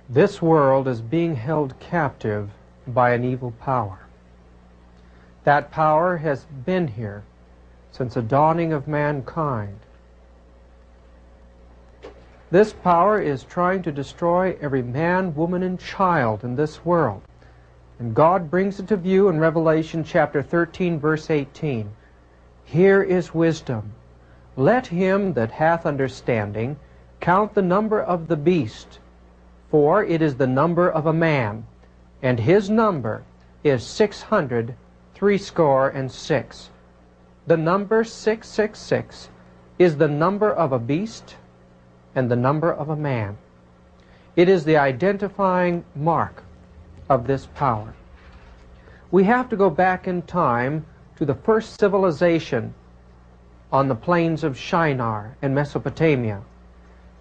This world is being held captive by an evil power. That power has been here since the dawning of mankind. This power is trying to destroy every man, woman, and child in this world. And God brings it to view in Revelation chapter 13, verse 18. Here is wisdom. Let him that hath understanding count the number of the beast, for it is the number of a man, and his number is 666. The number 666 is the number of a beast and the number of a man. It is the identifying mark of this power. We have to go back in time to the first civilization on the plains of Shinar in Mesopotamia.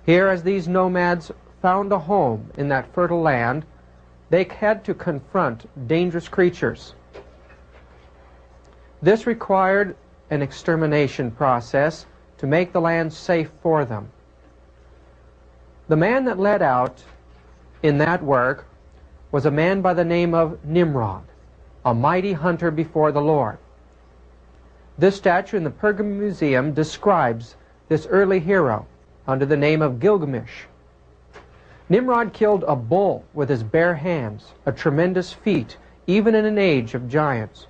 Here, as these nomads found a home in that fertile land, they had to confront dangerous creatures. This required an extermination process to make the land safe for them. The man that led out in that work was a man by the name of Nimrod, a mighty hunter before the Lord. This statue in the Pergamum Museum describes this early hero under the name of Gilgamesh. Nimrod killed a bull with his bare hands, a tremendous feat, even in an age of giants.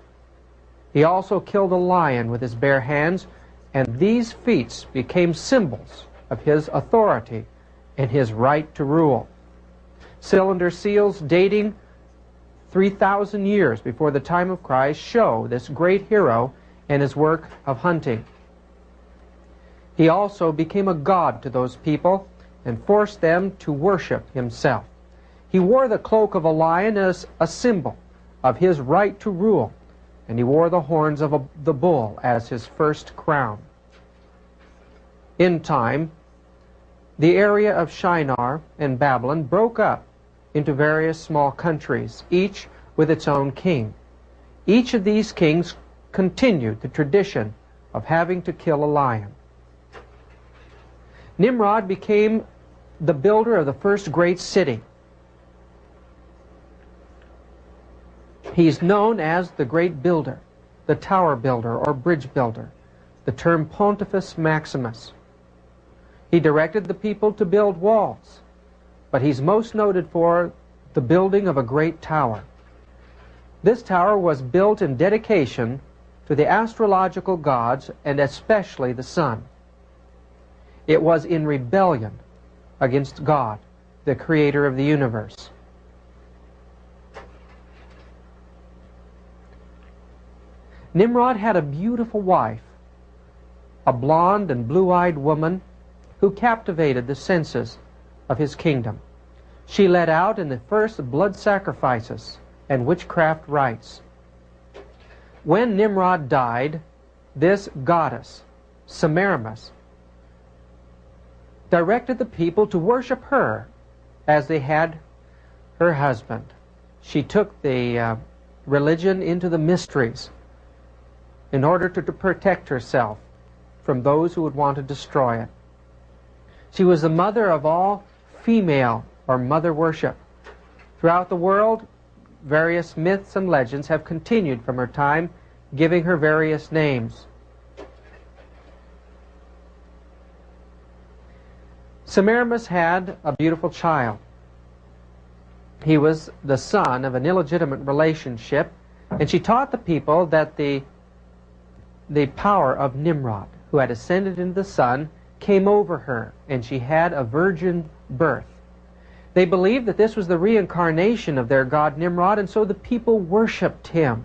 He also killed a lion with his bare hands, and these feats became symbols of his authority and his right to rule. Cylinder seals dating 3,000 years before the time of Christ show this great hero and his work of hunting. He also became a god to those people and forced them to worship himself. He wore the cloak of a lion as a symbol of his right to rule, and he wore the horns of the bull as his first crown. In time, the area of Shinar and Babylon broke up into various small countries, each with its own king. Each of these kings continued the tradition of having to kill a lion. Nimrod became the builder of the first great city. He's known as the great builder, the tower builder or bridge builder, the term Pontifex Maximus. He directed the people to build walls, but he's most noted for the building of a great tower. This tower was built in dedication to the astrological gods and especially the sun. It was in rebellion against God, the creator of the universe. Nimrod had a beautiful wife, a blonde and blue-eyed woman who captivated the senses of his kingdom. She led out in the first blood sacrifices and witchcraft rites. When Nimrod died, this goddess, Semiramis, directed the people to worship her as they had her husband. She took the religion into the mysteries in order to protect herself from those who would want to destroy it. She was the mother of all female or mother worship. Throughout the world, various myths and legends have continued from her time, giving her various names. Semiramis had a beautiful child. He was the son of an illegitimate relationship, and she taught the people that the power of Nimrod, who had ascended into the sun, came over her, and she had a virgin birth. They believed that this was the reincarnation of their god Nimrod, and so the people worshipped him.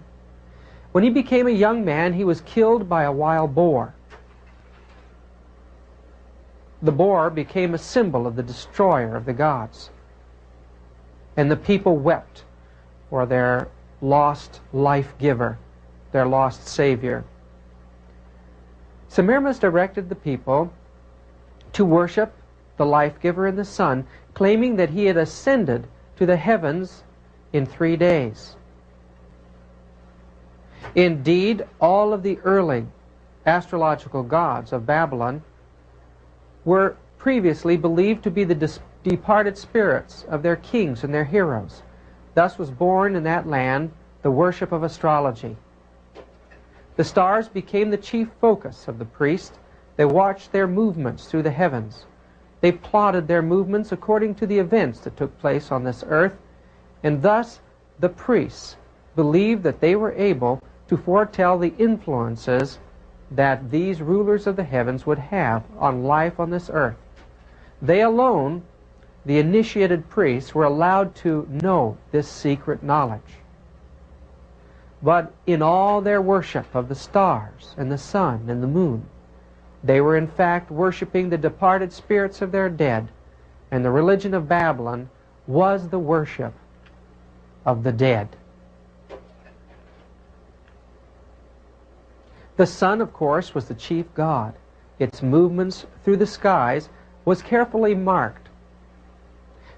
When he became a young man, he was killed by a wild boar. The boar became a symbol of the destroyer of the gods. And the people wept for their lost life-giver, their lost savior. Semiramis directed the people to worship the life-giver in the sun, claiming that he had ascended to the heavens in 3 days. Indeed, all of the early astrological gods of Babylon were previously believed to be the departed spirits of their kings and their heroes. Thus was born in that land the worship of astrology. The stars became the chief focus of the priest. They watched their movements through the heavens. They plotted their movements according to the events that took place on this earth, and thus the priests believed that they were able to foretell the influences that these rulers of the heavens would have on life on this earth. They alone, the initiated priests, were allowed to know this secret knowledge. But in all their worship of the stars and the sun and the moon, they were in fact worshiping the departed spirits of their dead, and the religion of Babylon was the worship of the dead. The sun, of course, was the chief god. Its movements through the skies was carefully marked.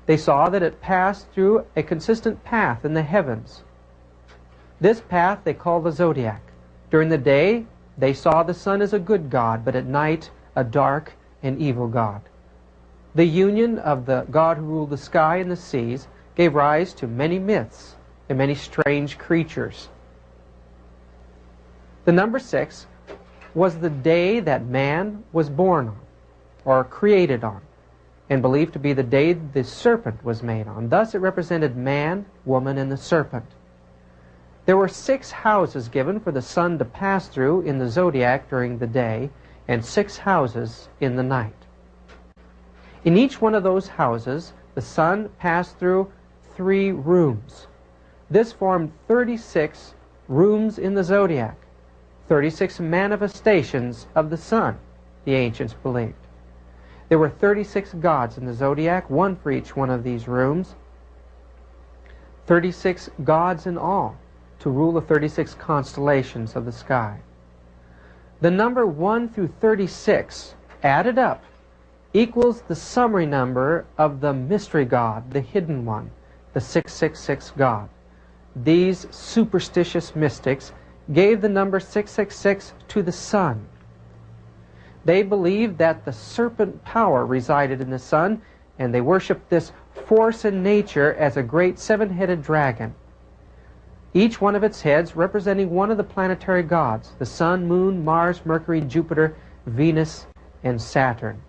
They saw that it passed through a consistent path in the heavens. This path they called the zodiac. During the day, they saw the sun as a good god, but at night, a dark and evil god. The union of the god who ruled the sky and the seas gave rise to many myths and many strange creatures. The number 6 was the day that man was born on, or created on, and believed to be the day the serpent was made on. Thus it represented man, woman, and the serpent. There were 6 houses given for the sun to pass through in the zodiac during the day, and 6 houses in the night. In each one of those houses, the sun passed through 3 rooms. This formed 36 rooms in the zodiac, 36 manifestations of the sun, the ancients believed. There were 36 gods in the zodiac, one for each one of these rooms. 36 gods in all to rule the 36 constellations of the sky. The number 1 through 36 added up equals the summary number of the mystery god, the hidden one, the 666 god. These superstitious mystics gave the number 666 to the sun. They believed that the serpent power resided in the sun, and they worshipped this force in nature as a great 7-headed dragon, each one of its heads representing one of the planetary gods, the sun, moon, Mars, Mercury, Jupiter, Venus, and Saturn.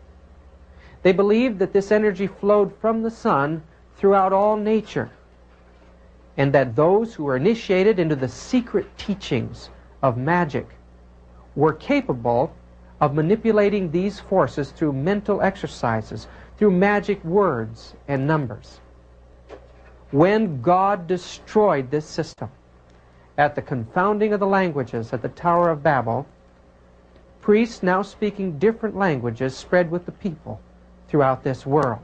They believed that this energy flowed from the sun throughout all nature, and that those who were initiated into the secret teachings of magic were capable of manipulating these forces through mental exercises, through magic words and numbers. When God destroyed this system at the confounding of the languages at the Tower of Babel, priests now speaking different languages spread with the people throughout this world.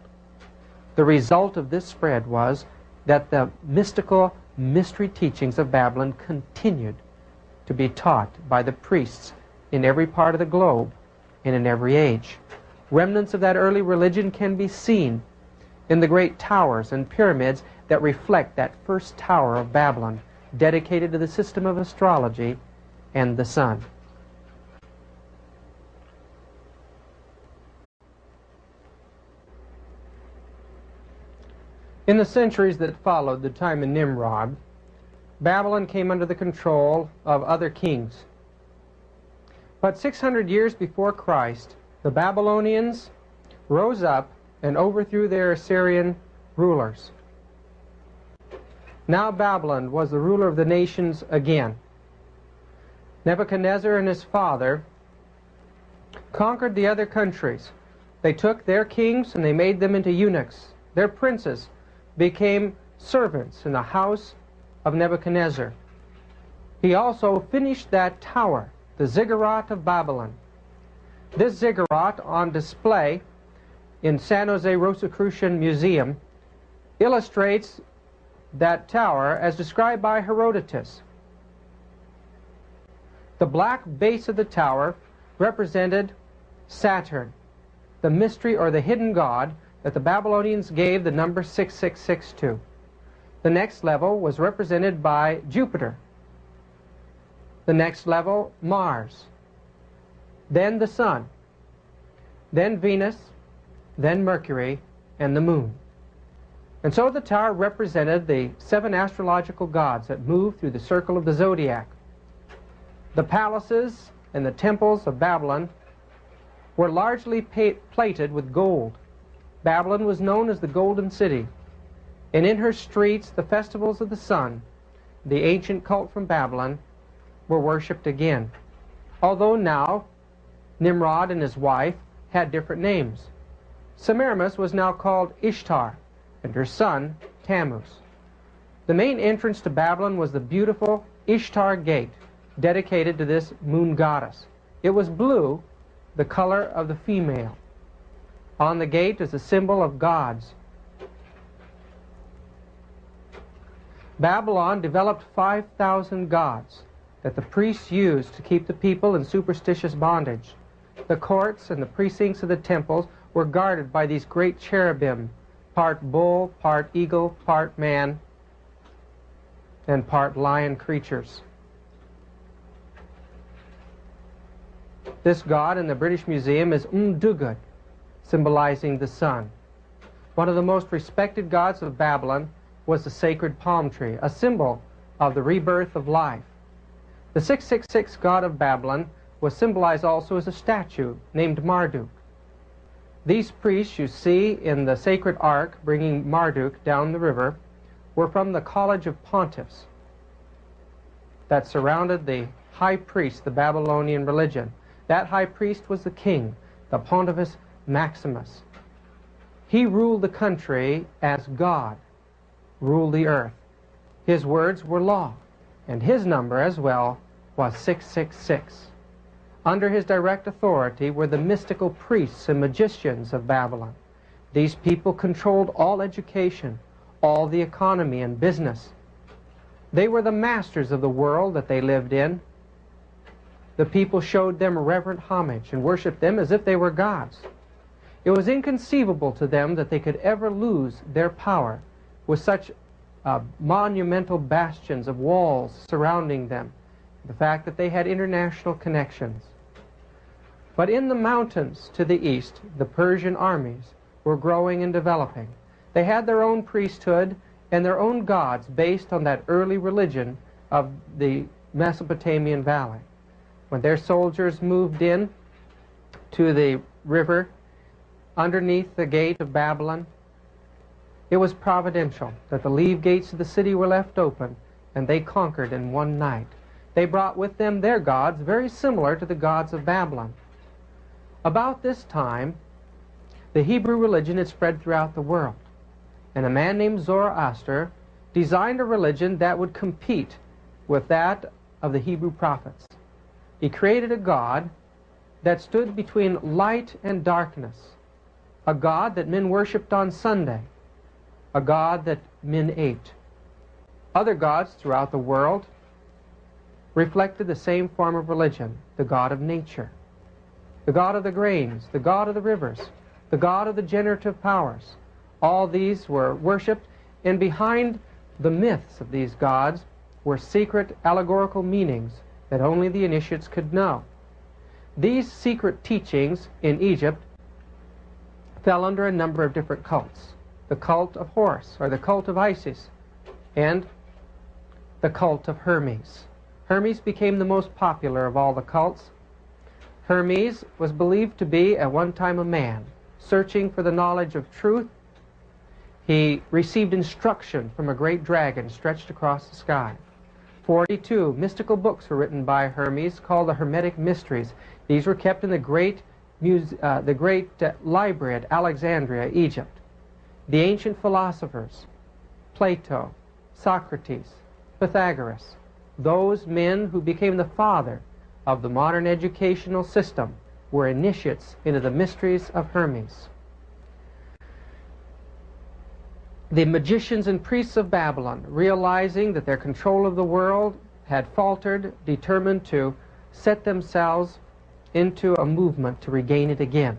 The result of this spread was that the mystical mystery teachings of Babylon continued to be taught by the priests in every part of the globe and in every age. Remnants of that early religion can be seen in the great towers and pyramids that reflect that first tower of Babylon, dedicated to the system of astrology and the sun. In the centuries that followed the time of Nimrod, Babylon came under the control of other kings. But 600 years before Christ, the Babylonians rose up and overthrew their Assyrian rulers. Now Babylon was the ruler of the nations again. Nebuchadnezzar and his father conquered the other countries. They took their kings and they made them into eunuchs. Their princes became servants in the house of Nebuchadnezzar. He also finished that tower, the ziggurat of Babylon. This ziggurat, on display in San Jose Rosicrucian Museum, illustrates that tower as described by Herodotus. The black base of the tower represented Saturn, the mystery or the hidden god that the Babylonians gave the number 666 to. The next level was represented by Jupiter. The next level, Mars. Then the sun. Then Venus. Then Mercury. and the moon. And so the tower represented the 7 astrological gods that moved through the circle of the zodiac. The palaces and the temples of Babylon were largely plated with gold. Babylon was known as the Golden City, and in her streets the festivals of the sun, the ancient cult from Babylon, were worshipped again. Although now Nimrod and his wife had different names. Semiramis was now called Ishtar, and her son Tammuz. The main entrance to Babylon was the beautiful Ishtar Gate, dedicated to this moon goddess. It was blue, the color of the female. On the gate is a symbol of gods. Babylon developed 5,000 gods that the priests used to keep the people in superstitious bondage. The courts and the precincts of the temples were guarded by these great cherubim, part bull, part eagle, part man, and part lion creatures. This god in the British Museum is Umdugud, symbolizing the sun. One of the most respected gods of Babylon was the sacred palm tree, a symbol of the rebirth of life. The 666 god of Babylon was symbolized also as a statue named Marduk. These priests you see in the sacred ark bringing Marduk down the river were from the College of Pontiffs that surrounded the high priest, the Babylonian religion. That high priest was the king, the Pontifex Maximus. He ruled the country as God ruled the earth. His words were law, and his number as well was 666. Under his direct authority were the mystical priests and magicians of Babylon. These people controlled all education, all the economy and business. They were the masters of the world that they lived in. The people showed them reverent homage and worshiped them as if they were gods. It was inconceivable to them that they could ever lose their power with such monumental bastions of walls surrounding them, the fact that they had international connections. But in the mountains to the east, the Persian armies were growing and developing. They had their own priesthood and their own gods based on that early religion of the Mesopotamian valley. When their soldiers moved in to the river underneath the gate of Babylon, it was providential that the leave gates of the city were left open, and they conquered in one night. They brought with them their gods, very similar to the gods of Babylon. About this time, the Hebrew religion had spread throughout the world, and a man named Zoroaster designed a religion that would compete with that of the Hebrew prophets. He created a god that stood between light and darkness, a god that men worshipped on Sunday, a god that men ate. Other gods throughout the world reflected the same form of religion, the god of nature, the god of the grains, the god of the rivers, the god of the generative powers. All these were worshipped, and behind the myths of these gods were secret allegorical meanings that only the initiates could know. These secret teachings in Egypt fell under a number of different cults. The cult of Horus, or the cult of Isis, and the cult of Hermes. Hermes became the most popular of all the cults. Hermes was believed to be at one time a man, searching for the knowledge of truth. He received instruction from a great dragon stretched across the sky. 42 mystical books were written by Hermes called the Hermetic Mysteries. These were kept in the great library at Alexandria, Egypt. The ancient philosophers, Plato, Socrates, Pythagoras, those men who became the father of the modern educational system, were initiates into the mysteries of Hermes. The magicians and priests of Babylon, realizing that their control of the world had faltered, determined to set themselves into a movement to regain it again.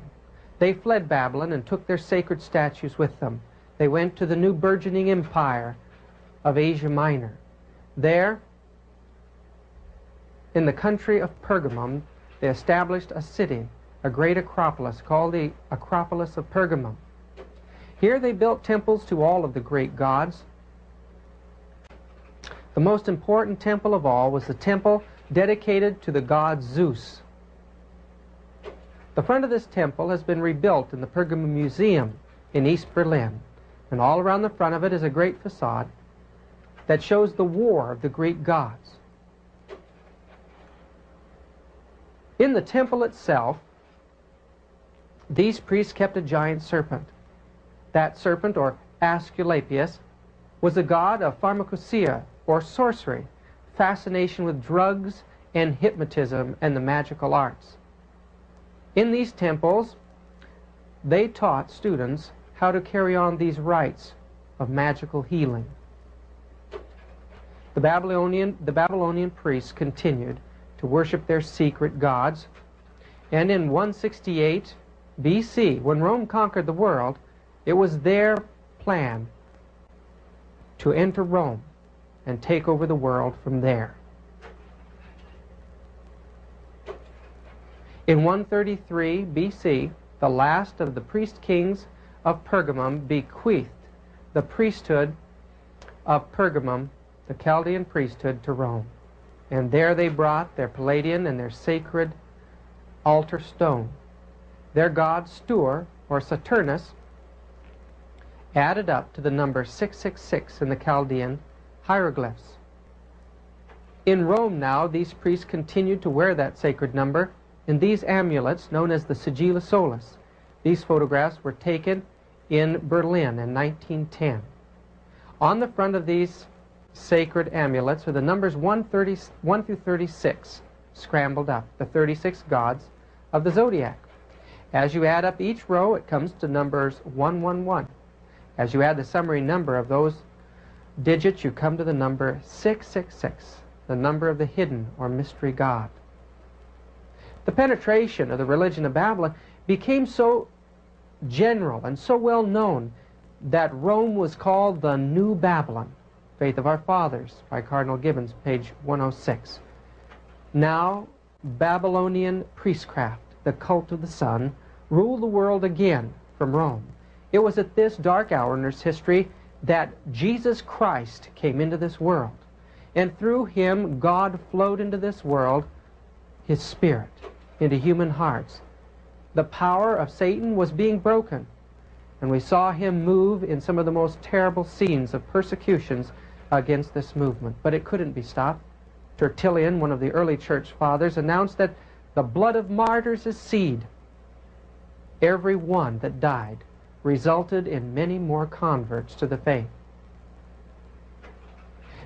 They fled Babylon and took their sacred statues with them. They went to the new burgeoning empire of Asia Minor. There, in the country of Pergamum, they established a city, a great acropolis called the Acropolis of Pergamum. Here they built temples to all of the great gods. The most important temple of all was the temple dedicated to the god Zeus. The front of this temple has been rebuilt in the Pergamum Museum in East Berlin, and all around the front of it is a great facade that shows the war of the Greek gods. In the temple itself, these priests kept a giant serpent. That serpent, or Aesculapius, was a god of pharmacopoeia, or sorcery, fascination with drugs and hypnotism and the magical arts. In these temples, they taught students how to carry on these rites of magical healing. The Babylonian priests continued to worship their secret gods, and in 168 BC, when Rome conquered the world, it was their plan to enter Rome and take over the world from there. In 133 BC, the last of the priest kings of Pergamum bequeathed the priesthood of Pergamum, the Chaldean priesthood, to Rome. And there they brought their Palladian and their sacred altar stone. Their god Stur, or Saturnus, added up to the number 666 in the Chaldean hieroglyphs. In Rome now, these priests continued to wear that sacred number in these amulets known as the Sigilla Solis. These photographs were taken in Berlin in 1910. On the front of these sacred amulets are the numbers 1 through 36, scrambled up, the 36 gods of the zodiac. As you add up each row, it comes to numbers 111. As you add the summary number of those digits, you come to the number 666, the number of the hidden or mystery god. The penetration of the religion of Babylon became so general and so well known that Rome was called the New Babylon. Faith of Our Fathers by Cardinal Gibbons, page 106. Now, Babylonian priestcraft, the cult of the sun, ruled the world again from Rome. It was at this dark hour in its history that Jesus Christ came into this world. And through him, God flowed into this world his Spirit, into human hearts. The power of Satan was being broken, and we saw him move in some of the most terrible scenes of persecutions against this movement. But it couldn't be stopped. Tertullian, one of the early church fathers, announced that the blood of martyrs is seed. Every one that died resulted in many more converts to the faith.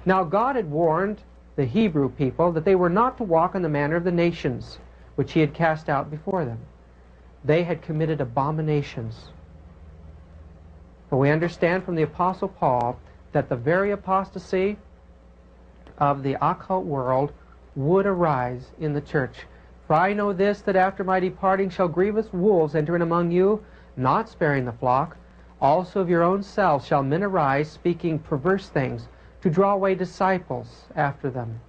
Now God had warned the Hebrew people that they were not to walk in the manner of the nations which he had cast out before them. They had committed abominations. But we understand from the Apostle Paul that the very apostasy of the occult world would arise in the church. For I know this, that after my departing shall grievous wolves enter in among you, not sparing the flock. Also of your own selves shall men arise, speaking perverse things, to draw away disciples after them.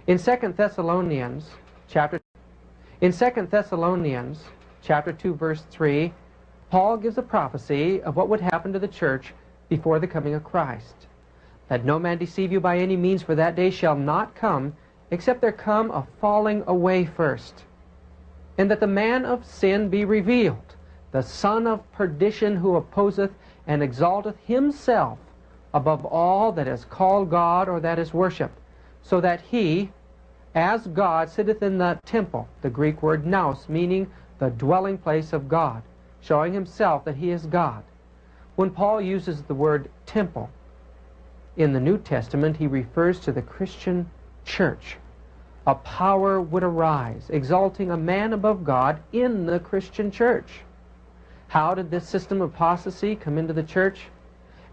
In 2 Thessalonians chapter 2, verse 3, Paul gives a prophecy of what would happen to the church before the coming of Christ. Let no man deceive you by any means, for that day shall not come, except there come a falling away first, and that the man of sin be revealed, the son of perdition, who opposeth and exalteth himself above all that is called God or that is worshipped, so that he, as God, sitteth in the temple, the Greek word nous, meaning the dwelling place of God, showing himself that he is God. When Paul uses the word temple in the New Testament, he refers to the Christian church. A power would arise, exalting a man above God in the Christian church. How did this system of apostasy come into the church?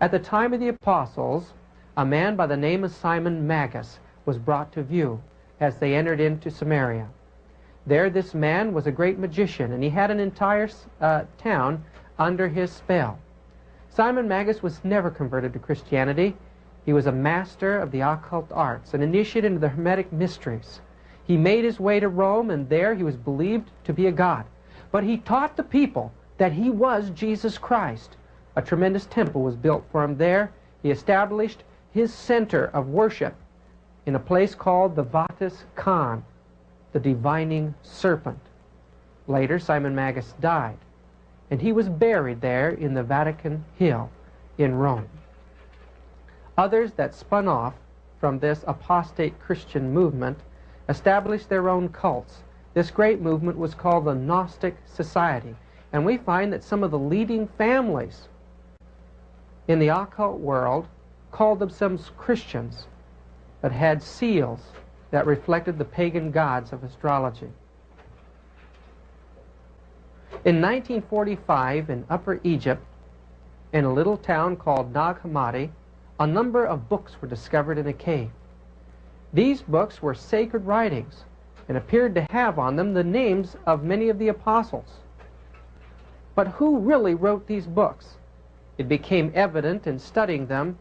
At the time of the apostles, a man by the name of Simon Magus was brought to view as they entered into Samaria. There this man was a great magician, and he had an entire town under his spell. Simon Magus was never converted to Christianity. He was a master of the occult arts, an initiate into the Hermetic mysteries. He made his way to Rome, and there he was believed to be a god. But he taught the people that he was Jesus Christ. A tremendous temple was built for him there. He established his center of worship in a place called the Vatis Khan, the divining serpent. Later, Simon Magus died, and he was buried there in the Vatican Hill in Rome. Others that spun off from this apostate Christian movement established their own cults. This great movement was called the Gnostic Society, and we find that some of the leading families in the occult world called themselves Christians, but had seals that reflected the pagan gods of astrology. In 1945, in Upper Egypt, in a little town called Nag Hammadi, a number of books were discovered in a cave. These books were sacred writings and appeared to have on them the names of many of the apostles. But who really wrote these books? It became evident in studying them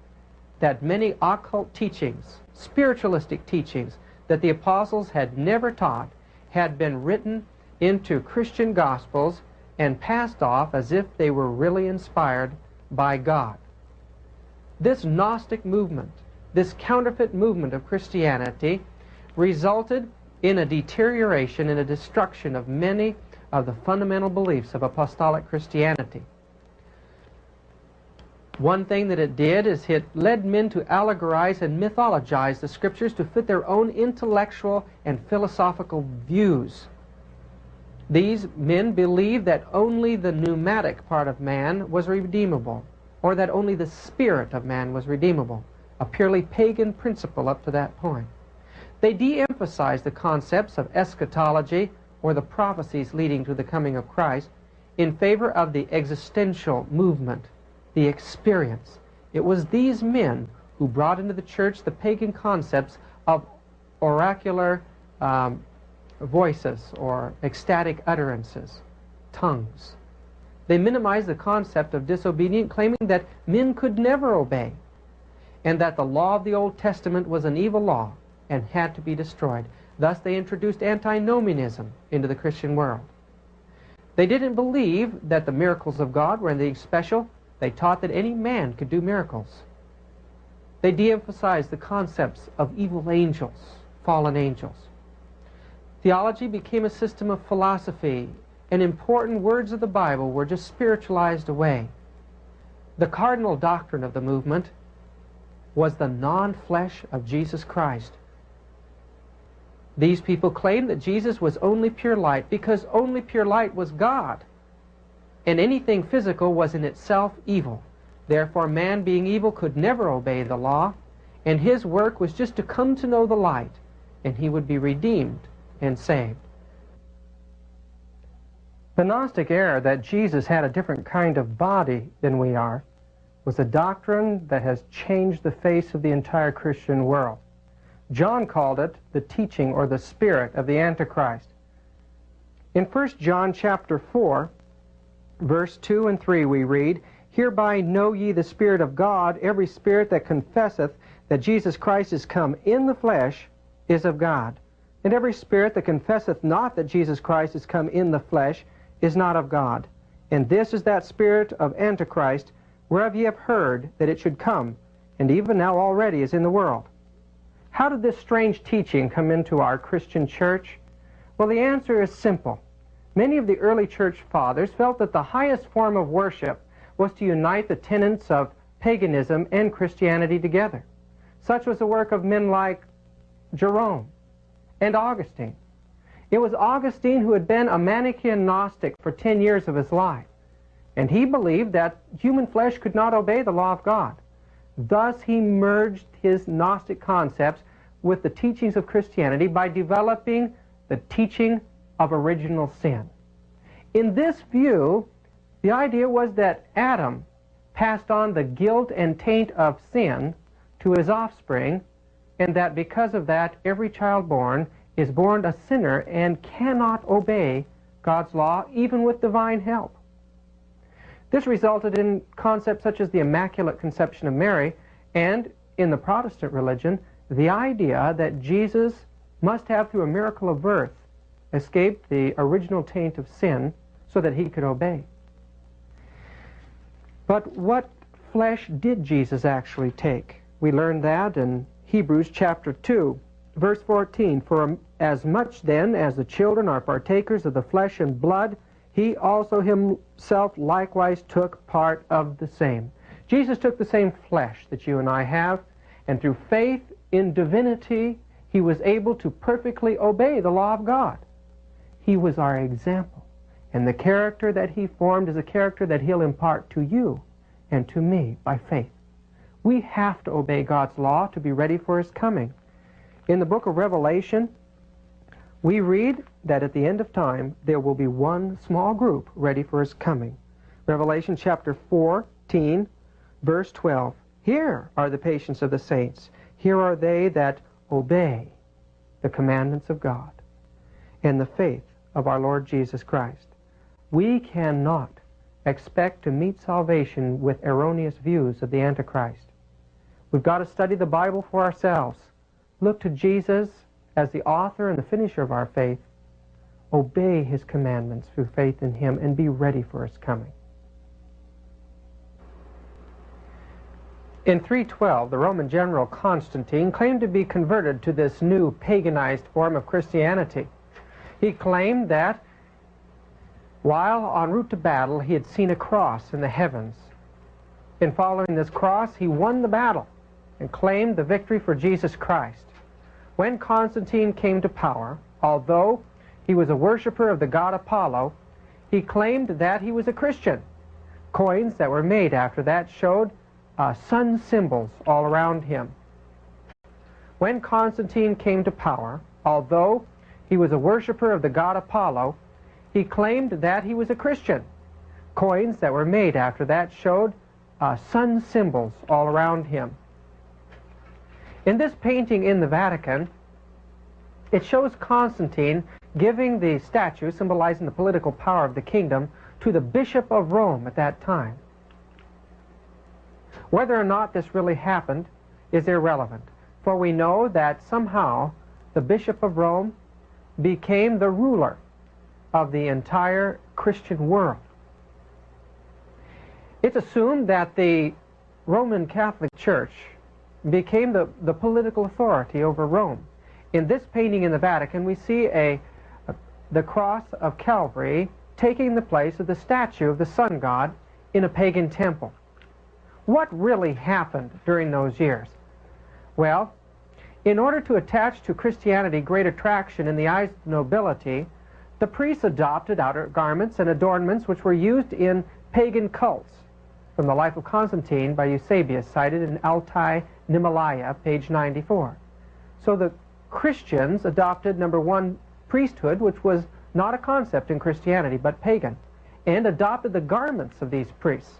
that many occult teachings, spiritualistic teachings, that the apostles had never taught had been written into Christian gospels and passed off as if they were really inspired by God. This Gnostic movement, this counterfeit movement of Christianity, resulted in a deterioration and a destruction of many of the fundamental beliefs of apostolic Christianity. One thing that it did is it led men to allegorize and mythologize the scriptures to fit their own intellectual and philosophical views. These men believed that only the pneumatic part of man was redeemable, or that only the spirit of man was redeemable, a purely pagan principle up to that point. They de-emphasized the concepts of eschatology, or the prophecies leading to the coming of Christ, in favor of the existential movement, the experience. It was these men who brought into the church the pagan concepts of oracular voices or ecstatic utterances, tongues. They minimized the concept of disobedience, claiming that men could never obey, and that the law of the Old Testament was an evil law and had to be destroyed. Thus they introduced antinomianism into the Christian world. They didn't believe that the miracles of God were anything special. They taught that any man could do miracles. They de-emphasized the concepts of evil angels, fallen angels. Theology became a system of philosophy, and important words of the Bible were just spiritualized away. The cardinal doctrine of the movement was the non-flesh of Jesus Christ. These people claimed that Jesus was only pure light because only pure light was God, and anything physical was in itself evil. Therefore, man being evil could never obey the law, and his work was just to come to know the light, and he would be redeemed and saved. The Gnostic error that Jesus had a different kind of body than we are was a doctrine that has changed the face of the entire Christian world. John called it the teaching or the spirit of the Antichrist. In 1 John chapter 4, verse 2 and 3 we read, "Hereby know ye the Spirit of God, every spirit that confesseth that Jesus Christ is come in the flesh is of God. And every spirit that confesseth not that Jesus Christ is come in the flesh is not of God. And this is that spirit of Antichrist, whereof ye have heard that it should come, and even now already is in the world." How did this strange teaching come into our Christian church? Well, the answer is simple. Many of the early church fathers felt that the highest form of worship was to unite the tenets of paganism and Christianity together. Such was the work of men like Jerome and Augustine. It was Augustine who had been a Manichaean Gnostic for 10 years of his life, and he believed that human flesh could not obey the law of God. Thus he merged his Gnostic concepts with the teachings of Christianity by developing the teaching of original sin. In this view, the idea was that Adam passed on the guilt and taint of sin to his offspring, and that because of that, every child born is born a sinner and cannot obey God's law, even with divine help. This resulted in concepts such as the Immaculate Conception of Mary, and in the Protestant religion, the idea that Jesus must have, through a miracle of birth, escaped the original taint of sin, so that he could obey. But what flesh did Jesus actually take? We learned that in Hebrews chapter 2, verse 14. For as much then as the children are partakers of the flesh and blood, he also himself likewise took part of the same. Jesus took the same flesh that you and I have, and through faith in divinity, he was able to perfectly obey the law of God. He was our example. And the character that he formed is a character that he'll impart to you and to me by faith. We have to obey God's law to be ready for his coming. In the book of Revelation, we read that at the end of time, there will be one small group ready for his coming. Revelation chapter 14, verse 12. Here are the patience of the saints. Here are they that obey the commandments of God and the faith of our Lord Jesus Christ. We cannot expect to meet salvation with erroneous views of the Antichrist. We've got to study the Bible for ourselves. Look to Jesus as the author and the finisher of our faith. Obey his commandments through faith in him and be ready for his coming. In 312, the Roman general Constantine claimed to be converted to this new paganized form of Christianity. He claimed that while en route to battle, he had seen a cross in the heavens. In following this cross, he won the battle and claimed the victory for Jesus Christ. When Constantine came to power, although he was a worshiper of the god Apollo, he claimed that he was a Christian. Coins that were made after that showed sun symbols all around him. When Constantine came to power, although he was a worshiper of the god Apollo, he claimed that he was a Christian. Coins that were made after that showed sun symbols all around him. In this painting in the Vatican, it shows Constantine giving the statue symbolizing the political power of the kingdom to the Bishop of Rome at that time. Whether or not this really happened is irrelevant, for we know that somehow the Bishop of Rome became the ruler of the entire Christian world. It's assumed that the Roman Catholic Church became the political authority over Rome. In this painting in the Vatican, we see the cross of Calvary taking the place of the statue of the sun god in a pagan temple. What really happened during those years? Well, in order to attach to Christianity great attraction in the eyes of the nobility, the priests adopted outer garments and adornments which were used in pagan cults. From the Life of Constantine by Eusebius, cited in Altai Nimalaya, page 94. So the Christians adopted, number one, priesthood, which was not a concept in Christianity, but pagan, and adopted the garments of these priests.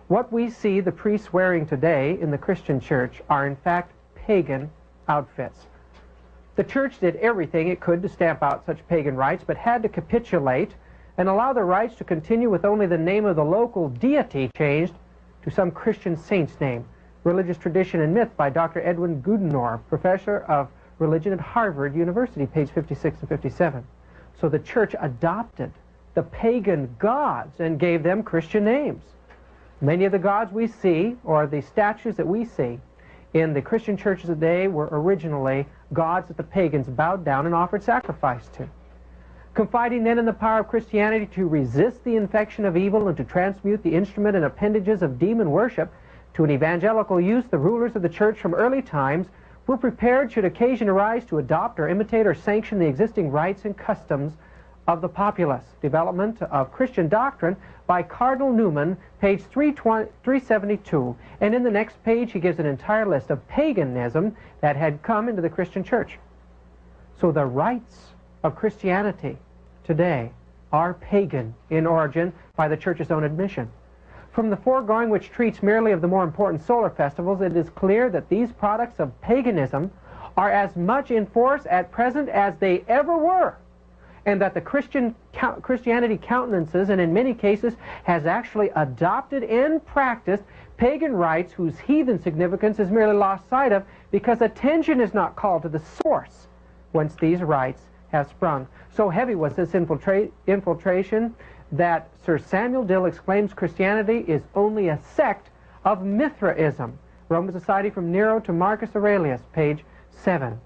What we see the priests wearing today in the Christian church are in fact pagan outfits. The church did everything it could to stamp out such pagan rites, but had to capitulate and allow the rites to continue with only the name of the local deity changed to some Christian saint's name. Religious Tradition and Myth by Dr. Edwin Goodenour, professor of religion at Harvard University, page 56 and 57. So the church adopted the pagan gods and gave them Christian names. Many of the gods we see, or the statues that we see in the Christian churches today, were originally gods that the pagans bowed down and offered sacrifice to. Confiding then in the power of Christianity to resist the infection of evil and to transmute the instrument and appendages of demon worship to an evangelical use, the rulers of the church from early times were prepared, should occasion arise, to adopt or imitate or sanction the existing rites and customs of the populace. Development of Christian Doctrine by Cardinal Newman, page 372. And in the next page he gives an entire list of paganism that had come into the Christian church. So the rites of Christianity today are pagan in origin by the church's own admission. From the foregoing, which treats merely of the more important solar festivals, it is clear that these products of paganism are as much in force at present as they ever were, and that the Christianity countenances, and in many cases has actually adopted and practiced pagan rites whose heathen significance is merely lost sight of because attention is not called to the source whence these rites has sprung. So heavy was this infiltration that Sir Samuel Dill exclaims Christianity is only a sect of Mithraism. Roman Society from Nero to Marcus Aurelius, page 7.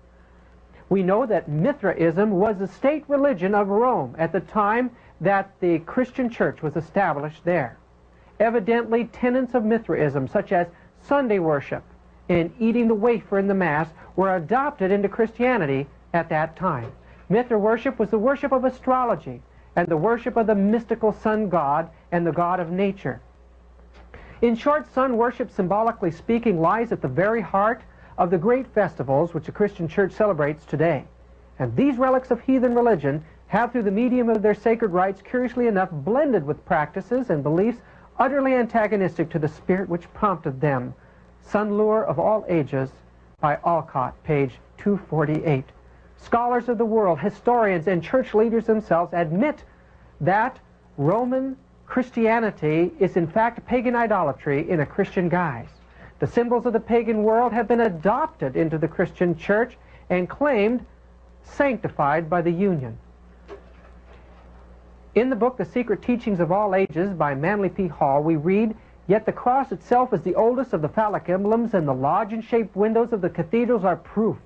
We know that Mithraism was the state religion of Rome at the time that the Christian church was established there. Evidently, tenets of Mithraism, such as Sunday worship and eating the wafer in the Mass, were adopted into Christianity at that time. Mithra worship was the worship of astrology and the worship of the mystical sun god and the god of nature. In short, sun worship, symbolically speaking, lies at the very heart of the great festivals which the Christian church celebrates today. And these relics of heathen religion have, through the medium of their sacred rites, curiously enough, blended with practices and beliefs utterly antagonistic to the spirit which prompted them. Sun Lure of All Ages by Occult, page 248. Scholars of the world, historians, and church leaders themselves admit that Roman Christianity is in fact pagan idolatry in a Christian guise. The symbols of the pagan world have been adopted into the Christian church and claimed sanctified by the union. In the book, The Secret Teachings of All Ages by Manly P. Hall, we read, "Yet the cross itself is the oldest of the phallic emblems, and the lodge-shaped windows of the cathedrals are proof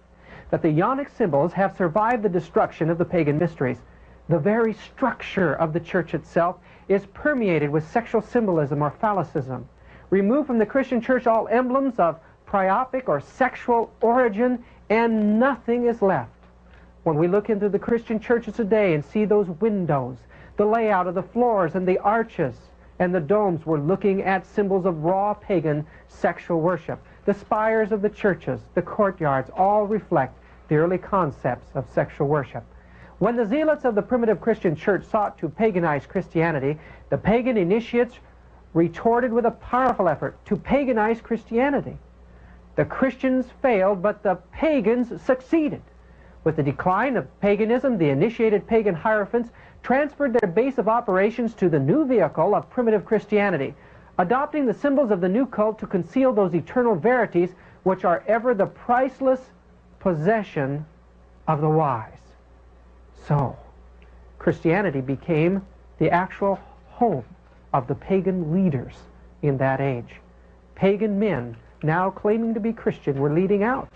that the Ionic symbols have survived the destruction of the pagan mysteries. The very structure of the church itself is permeated with sexual symbolism or phallicism. Remove from the Christian church all emblems of priapic or sexual origin, and nothing is left." When we look into the Christian churches today and see those windows, the layout of the floors and the arches and the domes, we're looking at symbols of raw pagan sexual worship. The spires of the churches, the courtyards, all reflect the early concepts of sexual worship. When the zealots of the primitive Christian church sought to paganize Christianity, the pagan initiates retorted with a powerful effort to paganize Christianity. The Christians failed, but the pagans succeeded. With the decline of paganism, the initiated pagan hierophants transferred their base of operations to the new vehicle of primitive Christianity, adopting the symbols of the new cult to conceal those eternal verities which are ever the priceless possession of the wise. So, Christianity became the actual home of the pagan leaders in that age. Pagan men, now claiming to be Christian, were leading out.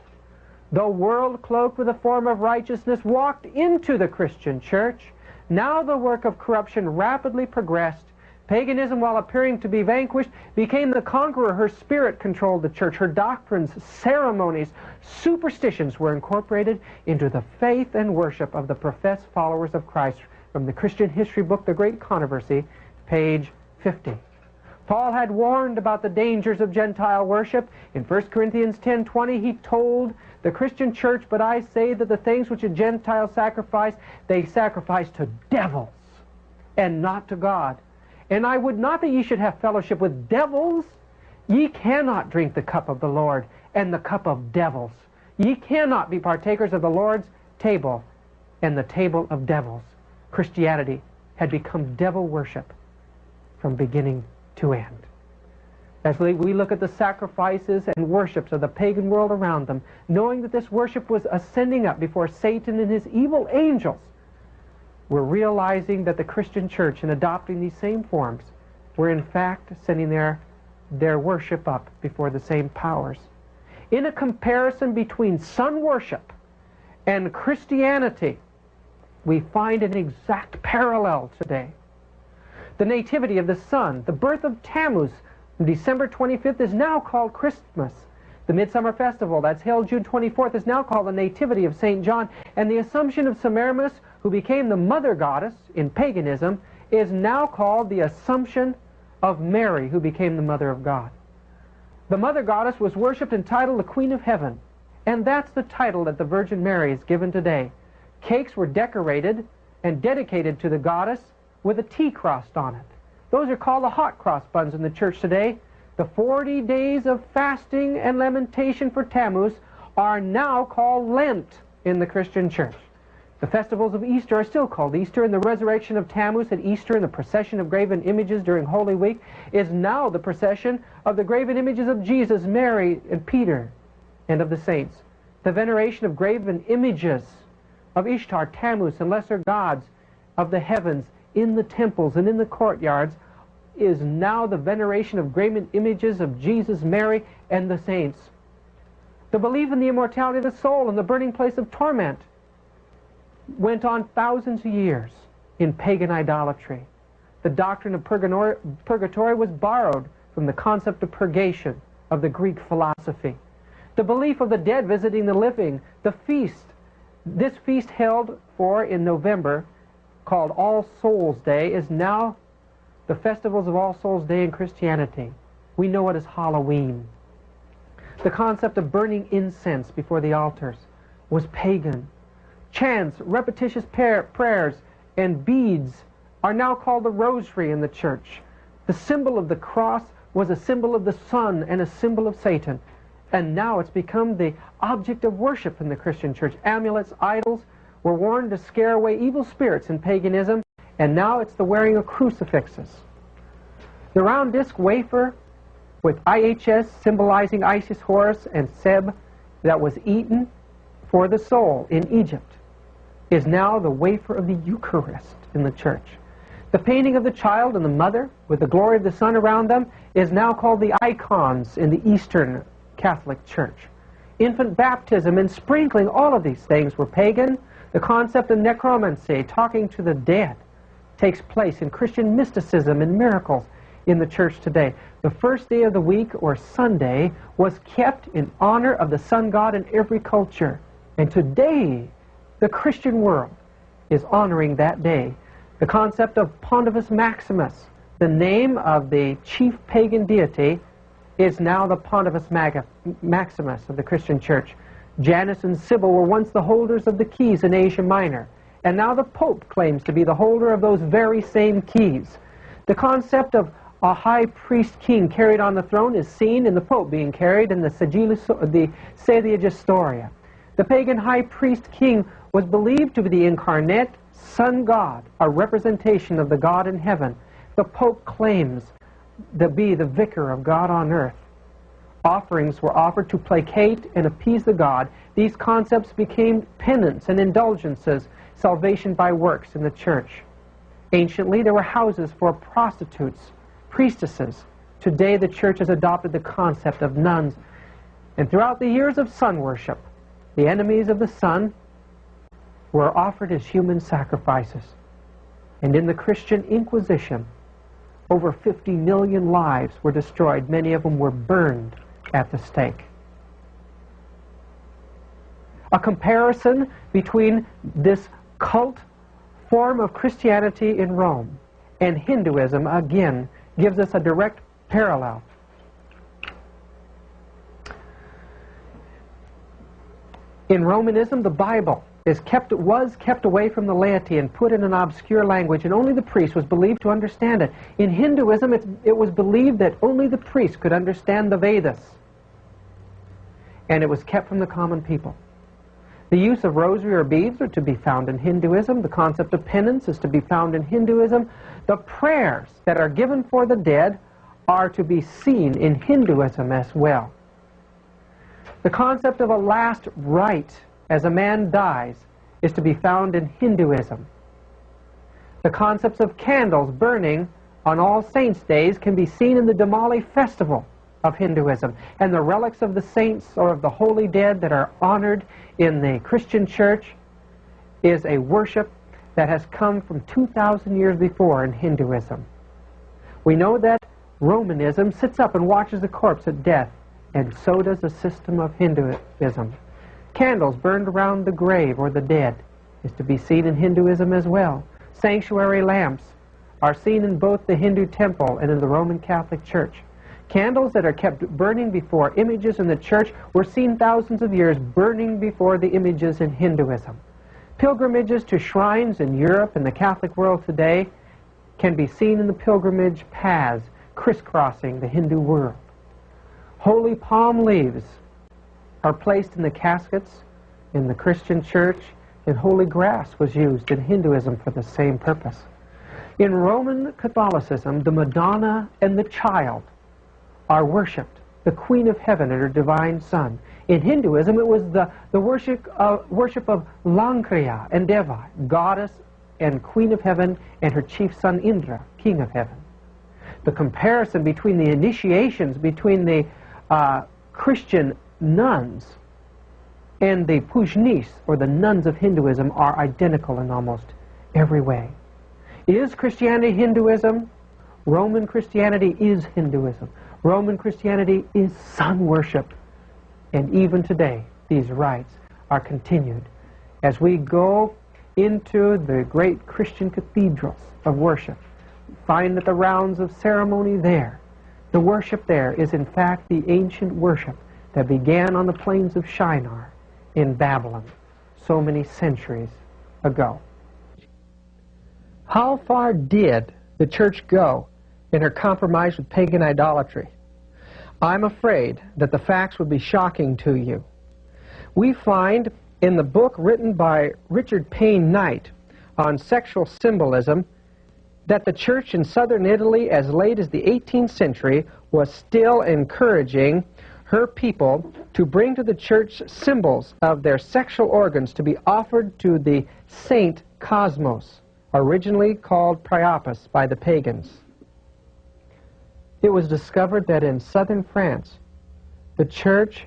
The world cloaked with a form of righteousness walked into the Christian church. Now the work of corruption rapidly progressed. Paganism, while appearing to be vanquished, became the conqueror. Her spirit controlled the church. Her doctrines, ceremonies, superstitions were incorporated into the faith and worship of the professed followers of Christ. From the Christian history book, The Great Controversy, page 50. Paul had warned about the dangers of Gentile worship. In 1 Corinthians 10:20, he told the Christian church, "But I say that the things which a Gentile sacrifice, they sacrifice to devils, and not to God. And I would not that ye should have fellowship with devils. Ye cannot drink the cup of the Lord and the cup of devils. Ye cannot be partakers of the Lord's table and the table of devils." Christianity had become devil worship from beginning to end. As we look at the sacrifices and worships of the pagan world around them, knowing that this worship was ascending up before Satan and his evil angels, we're realizing that the Christian church, in adopting these same forms, were in fact sending their worship up before the same powers. In a comparison between sun worship and Christianity, we find an exact parallel today. The nativity of the sun, the birth of Tammuz, December 25th, is now called Christmas. The Midsummer Festival, that's held June 24th, is now called the Nativity of St. John. And the Assumption of Semiramis, who became the mother goddess in paganism, is now called the Assumption of Mary, who became the mother of God. The mother goddess was worshipped and titled the Queen of Heaven. And that's the title that the Virgin Mary is given today. Cakes were decorated and dedicated to the goddess with a T crossed on it. Those are called the hot cross buns in the church today. The 40 days of fasting and lamentation for Tammuz are now called Lent in the Christian church. The festivals of Easter are still called Easter, and the resurrection of Tammuz at Easter and the procession of graven images during Holy Week is now the procession of the graven images of Jesus, Mary, and Peter, and of the saints. The veneration of graven images of Ishtar, Tammuz, and lesser gods of the heavens in the temples and in the courtyards is now the veneration of graven images of Jesus, Mary, and the saints. The belief in the immortality of the soul and the burning place of torment went on thousands of years in pagan idolatry. The doctrine of purgatory was borrowed from the concept of purgation of the Greek philosophy. The belief of the dead visiting the living, the feast, this feast held for in November, called All Souls Day, is now the festivals of All Souls Day in Christianity. We know it as Halloween. The concept of burning incense before the altars was pagan. Chants, repetitious prayers, and beads are now called the rosary in the church. The symbol of the cross was a symbol of the sun and a symbol of Satan. And now it's become the object of worship in the Christian church. Amulets, idols were worn to scare away evil spirits in paganism, and now it's the wearing of crucifixes. The round disc wafer with IHS symbolizing Isis, Horus, and Seb that was eaten for the soul in Egypt is now the wafer of the Eucharist in the church. The painting of the child and the mother with the glory of the sun around them is now called the icons in the Eastern Catholic Church. Infant baptism and sprinkling, all of these things were pagan. The concept of necromancy, talking to the dead, takes place in Christian mysticism and miracles in the church today. The first day of the week, or Sunday, was kept in honor of the sun god in every culture. And today, the Christian world is honoring that day. The concept of Pontifex Maximus, the name of the chief pagan deity, is now the Pontifex Maximus of the Christian church. Janus and Sibyl were once the holders of the keys in Asia Minor, and now the Pope claims to be the holder of those very same keys. The concept of a high priest king carried on the throne is seen in the Pope being carried in the Sedia Gestoria. The pagan high priest king was believed to be the incarnate sun god, a representation of the God in heaven. The Pope claims to be the vicar of God on earth. Offerings were offered to placate and appease the god. These concepts became penance and indulgences, salvation by works in the church. Anciently, there were houses for prostitutes, priestesses. Today, the church has adopted the concept of nuns. And throughout the years of sun worship, the enemies of the sun were offered as human sacrifices. And in the Christian Inquisition, over 50 million lives were destroyed. Many of them were burned at the stake. A comparison between this cult form of Christianity in Rome and Hinduism, again, gives us a direct parallel. In Romanism, the Bible was kept away from the laity and put in an obscure language, and only the priest was believed to understand it. In Hinduism, it was believed that only the priest could understand the Vedas, and it was kept from the common people. The use of rosary or beads are to be found in Hinduism. The concept of penance is to be found in Hinduism. The prayers that are given for the dead are to be seen in Hinduism as well. The concept of a last rite as a man dies is to be found in Hinduism. The concepts of candles burning on All Saints' days can be seen in the Diwali festival of Hinduism. And the relics of the saints or of the holy dead that are honored in the Christian church is a worship that has come from 2,000 years before in Hinduism. We know that Romanism sits up and watches the corpse at death, and so does the system of Hinduism. Candles burned around the grave or the dead is to be seen in Hinduism as well. Sanctuary lamps are seen in both the Hindu temple and in the Roman Catholic Church. Candles that are kept burning before images in the church were seen thousands of years burning before the images in Hinduism. Pilgrimages to shrines in Europe and the Catholic world today can be seen in the pilgrimage paths crisscrossing the Hindu world. Holy palm leaves are placed in the caskets in the Christian church, and holy grass was used in Hinduism for the same purpose. In Roman Catholicism, the Madonna and the Child are worshipped the Queen of Heaven and her divine Son. In Hinduism, it was the worship of Lankriya and Deva, goddess and Queen of Heaven, and her chief son Indra, King of Heaven. The comparison between the initiations between the Christian nuns and the Pujnis, or the nuns of Hinduism, are identical in almost every way. Is Christianity Hinduism? Roman Christianity is Hinduism. Roman Christianity is sun worship. And even today, these rites are continued. As we go into the great Christian cathedrals of worship, find that the rounds of ceremony there, the worship there is in fact the ancient worship that began on the plains of Shinar in Babylon so many centuries ago. How far did the church go in her compromise with pagan idolatry? I'm afraid that the facts would be shocking to you. We find in the book written by Richard Payne Knight on sexual symbolism that the church in southern Italy as late as the 18th century was still encouraging her people to bring to the church symbols of their sexual organs to be offered to the saint Cosmos, originally called Priapus by the pagans. It was discovered that in southern France, the church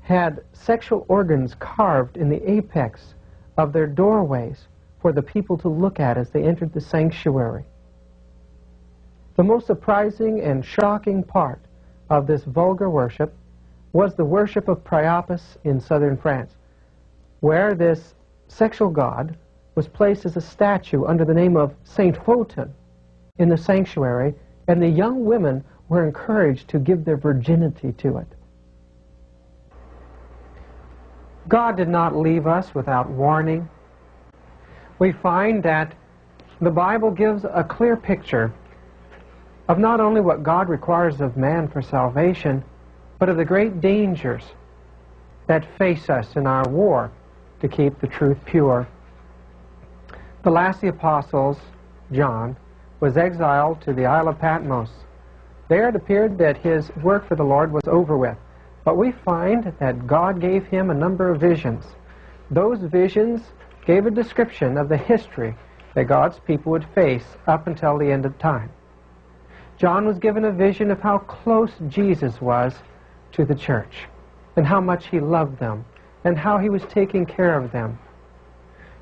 had sexual organs carved in the apex of their doorways for the people to look at as they entered the sanctuary. The most surprising and shocking part of this vulgar worship was the worship of Priapus in southern France, where this sexual god was placed as a statue under the name of Saint Photon in the sanctuary, and the young women were encouraged to give their virginity to it. God did not leave us without warning. We find that the Bible gives a clear picture of not only what God requires of man for salvation, but of the great dangers that face us in our war to keep the truth pure. The last of the apostles, John, was exiled to the Isle of Patmos. There it appeared that his work for the Lord was over with. But we find that God gave him a number of visions. Those visions gave a description of the history that God's people would face up until the end of time. John was given a vision of how close Jesus was to the church, and how much he loved them, and how he was taking care of them.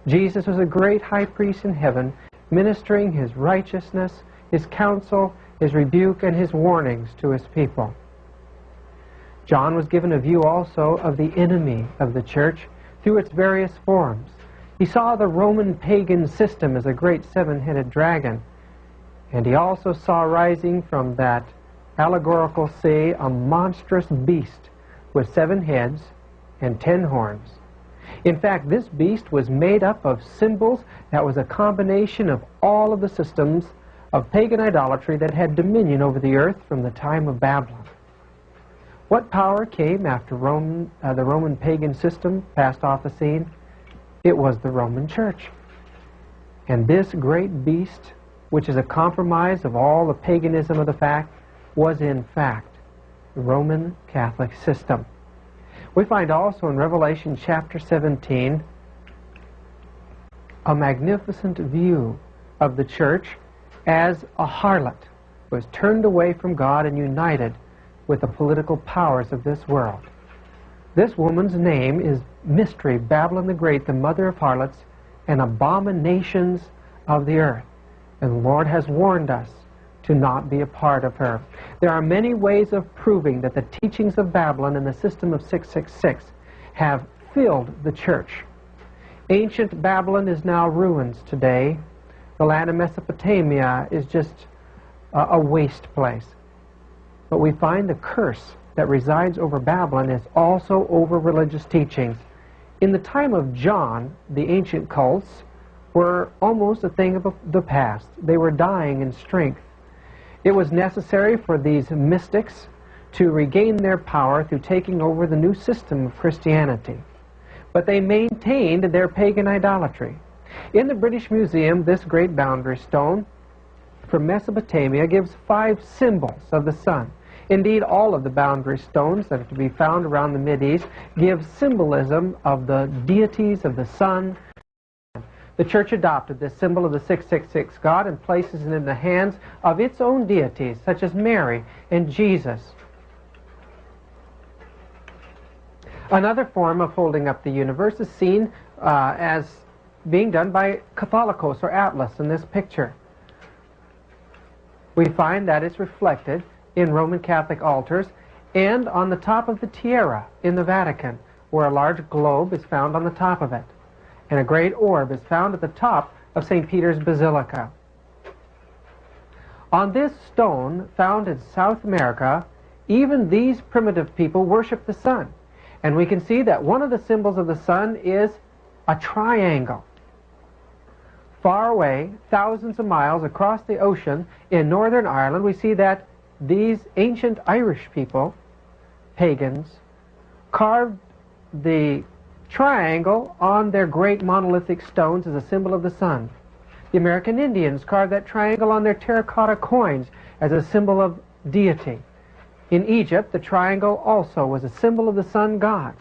Jesus was a great high priest in heaven, ministering his righteousness, his counsel, his rebuke, and his warnings to his people. John was given a view also of the enemy of the church through its various forms. He saw the Roman pagan system as a great seven-headed dragon, and he also saw rising from that allegorical sea a monstrous beast with 7 heads and 10 horns. In fact, this beast was made up of symbols that was a combination of all of the systems of pagan idolatry that had dominion over the earth from the time of Babylon. What power came after the Roman pagan system passed off the scene? It was the Roman Church. And this great beast, which is a compromise of all the paganism of the fact, was in fact the Roman Catholic system. We find also in Revelation chapter 17 a magnificent view of the church as a harlot who was turned away from God and united with the political powers of this world. This woman's name is Mystery, Babylon the Great, the mother of harlots and abominations of the earth. And the Lord has warned us to not be a part of her. There are many ways of proving that the teachings of Babylon and the system of 666 have filled the church. Ancient Babylon is now ruins today. The land of Mesopotamia is just a waste place. But we find the curse that resides over Babylon is also over religious teachings. In the time of John, the ancient cults were almost a thing of the past. They were dying in strength. It was necessary for these mystics to regain their power through taking over the new system of Christianity. But they maintained their pagan idolatry. In the British Museum, this great boundary stone from Mesopotamia gives 5 symbols of the sun. Indeed, all of the boundary stones that are to be found around the Mideast give symbolism of the deities of the sun. The Church adopted this symbol of the 666 God and places it in the hands of its own deities, such as Mary and Jesus. Another form of holding up the universe is seen as being done by Catholicos or Atlas in this picture. We find that it's reflected in Roman Catholic altars and on the top of the tiara in the Vatican, where a large globe is found on the top of it, and a great orb is found at the top of St. Peter's Basilica. On this stone found in South America, even these primitive people worship the sun. And we can see that one of the symbols of the sun is a triangle. Far away, thousands of miles across the ocean in Northern Ireland, we see that these ancient Irish people, pagans, carved the triangle on their great monolithic stones as a symbol of the sun. The American Indians carved that triangle on their terracotta coins as a symbol of deity. In Egypt, the triangle also was a symbol of the sun god.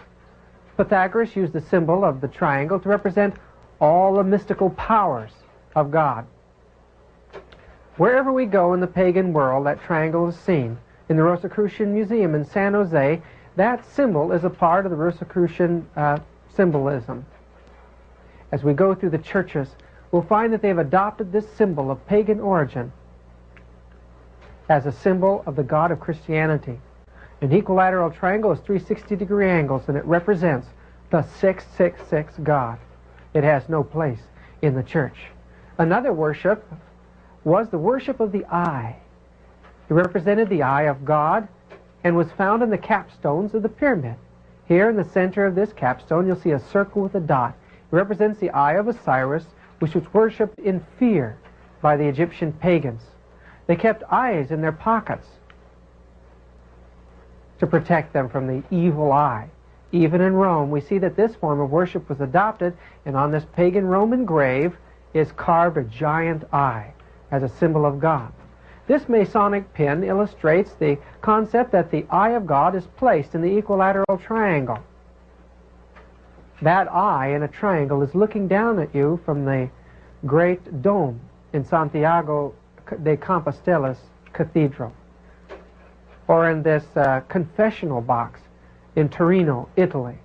Pythagoras used the symbol of the triangle to represent all the mystical powers of God. Wherever we go in the pagan world, that triangle is seen. In the Rosicrucian Museum in San Jose, that symbol is a part of the Rosicrucian symbolism. As we go through the churches, we'll find that they've adopted this symbol of pagan origin as a symbol of the God of Christianity. An equilateral triangle is 360-degree angles, and it represents the 666 God. It has no place in the church. Another worship was the worship of the eye. It represented the eye of God and was found in the capstones of the pyramid. Here in the center of this capstone, you'll see a circle with a dot. It represents the eye of Osiris, which was worshipped in fear by the Egyptian pagans. They kept eyes in their pockets to protect them from the evil eye. Even in Rome, we see that this form of worship was adopted, and on this pagan Roman grave is carved a giant eye as a symbol of God. This Masonic pin illustrates the concept that the eye of God is placed in the equilateral triangle. That eye in a triangle is looking down at you from the great dome in Santiago de Compostella's cathedral, or in this confessional box in Torino, Italy,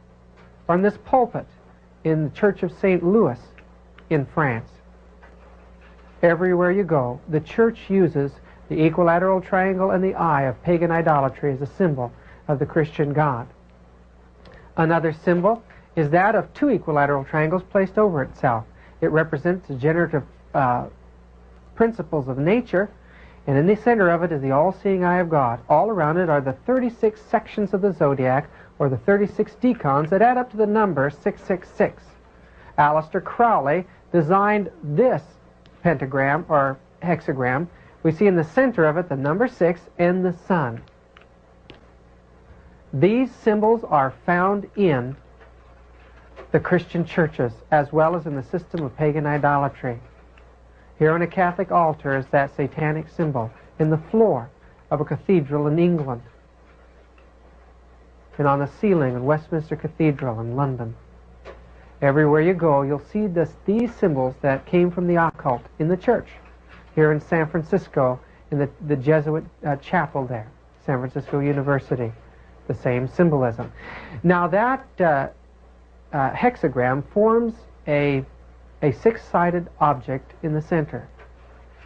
or in this pulpit in the Church of St. Louis in France. Everywhere you go, the church uses the equilateral triangle and the eye of pagan idolatry as a symbol of the Christian God. Another symbol is that of two equilateral triangles placed over itself. It represents the generative principles of nature, and in the center of it is the all-seeing eye of God. All around it are the 36 sections of the zodiac, or the 36 decans that add up to the number 666. Aleister Crowley designed this pentagram or hexagram. We see in the center of it the number 6 and the sun. These symbols are found in the Christian churches as well as in the system of pagan idolatry. Here on a Catholic altar is that satanic symbol in the floor of a cathedral in England, and on the ceiling in Westminster Cathedral in London. Everywhere you go, you'll see these symbols that came from the occult in the church. Here in San Francisco, in the Jesuit chapel there, San Francisco University, the same symbolism. Now that hexagram forms a six-sided object in the center.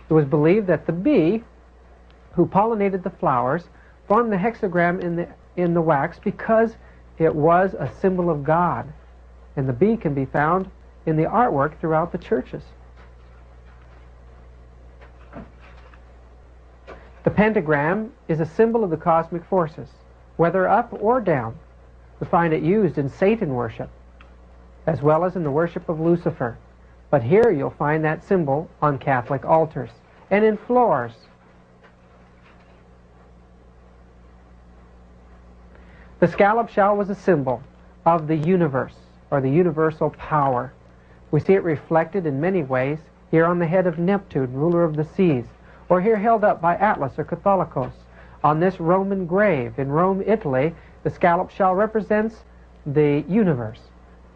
It was believed that the bee who pollinated the flowers formed the hexagram in the wax because it was a symbol of God, and the bee can be found in the artwork throughout the churches. The pentagram is a symbol of the cosmic forces, whether up or down. We find it used in Satan worship, as well as in the worship of Lucifer. But here you'll find that symbol on Catholic altars and in floors. The scallop shell was a symbol of the universe, or the universal power. We see it reflected in many ways here on the head of Neptune, ruler of the seas, or here held up by Atlas or Catholicos On this Roman grave in Rome, Italy, the scallop shell represents the universe,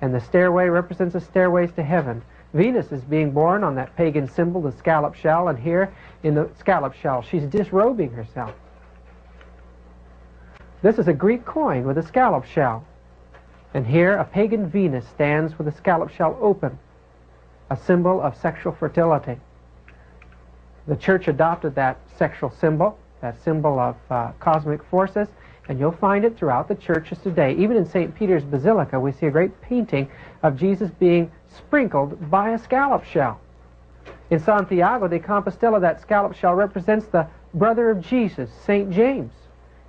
and the stairway represents the stairways to heaven. Venus is being born on that pagan symbol, the scallop shell, and here in the scallop shell, she's disrobing herself. This is a Greek coin with a scallop shell. And here a pagan Venus stands with a scallop shell open, a symbol of sexual fertility. The church adopted that sexual symbol, that symbol of cosmic forces, and you'll find it throughout the churches today. Even in St. Peter's Basilica, we see a great painting of Jesus being sprinkled by a scallop shell. In Santiago de Compostela, that scallop shell represents the brother of Jesus, St. James.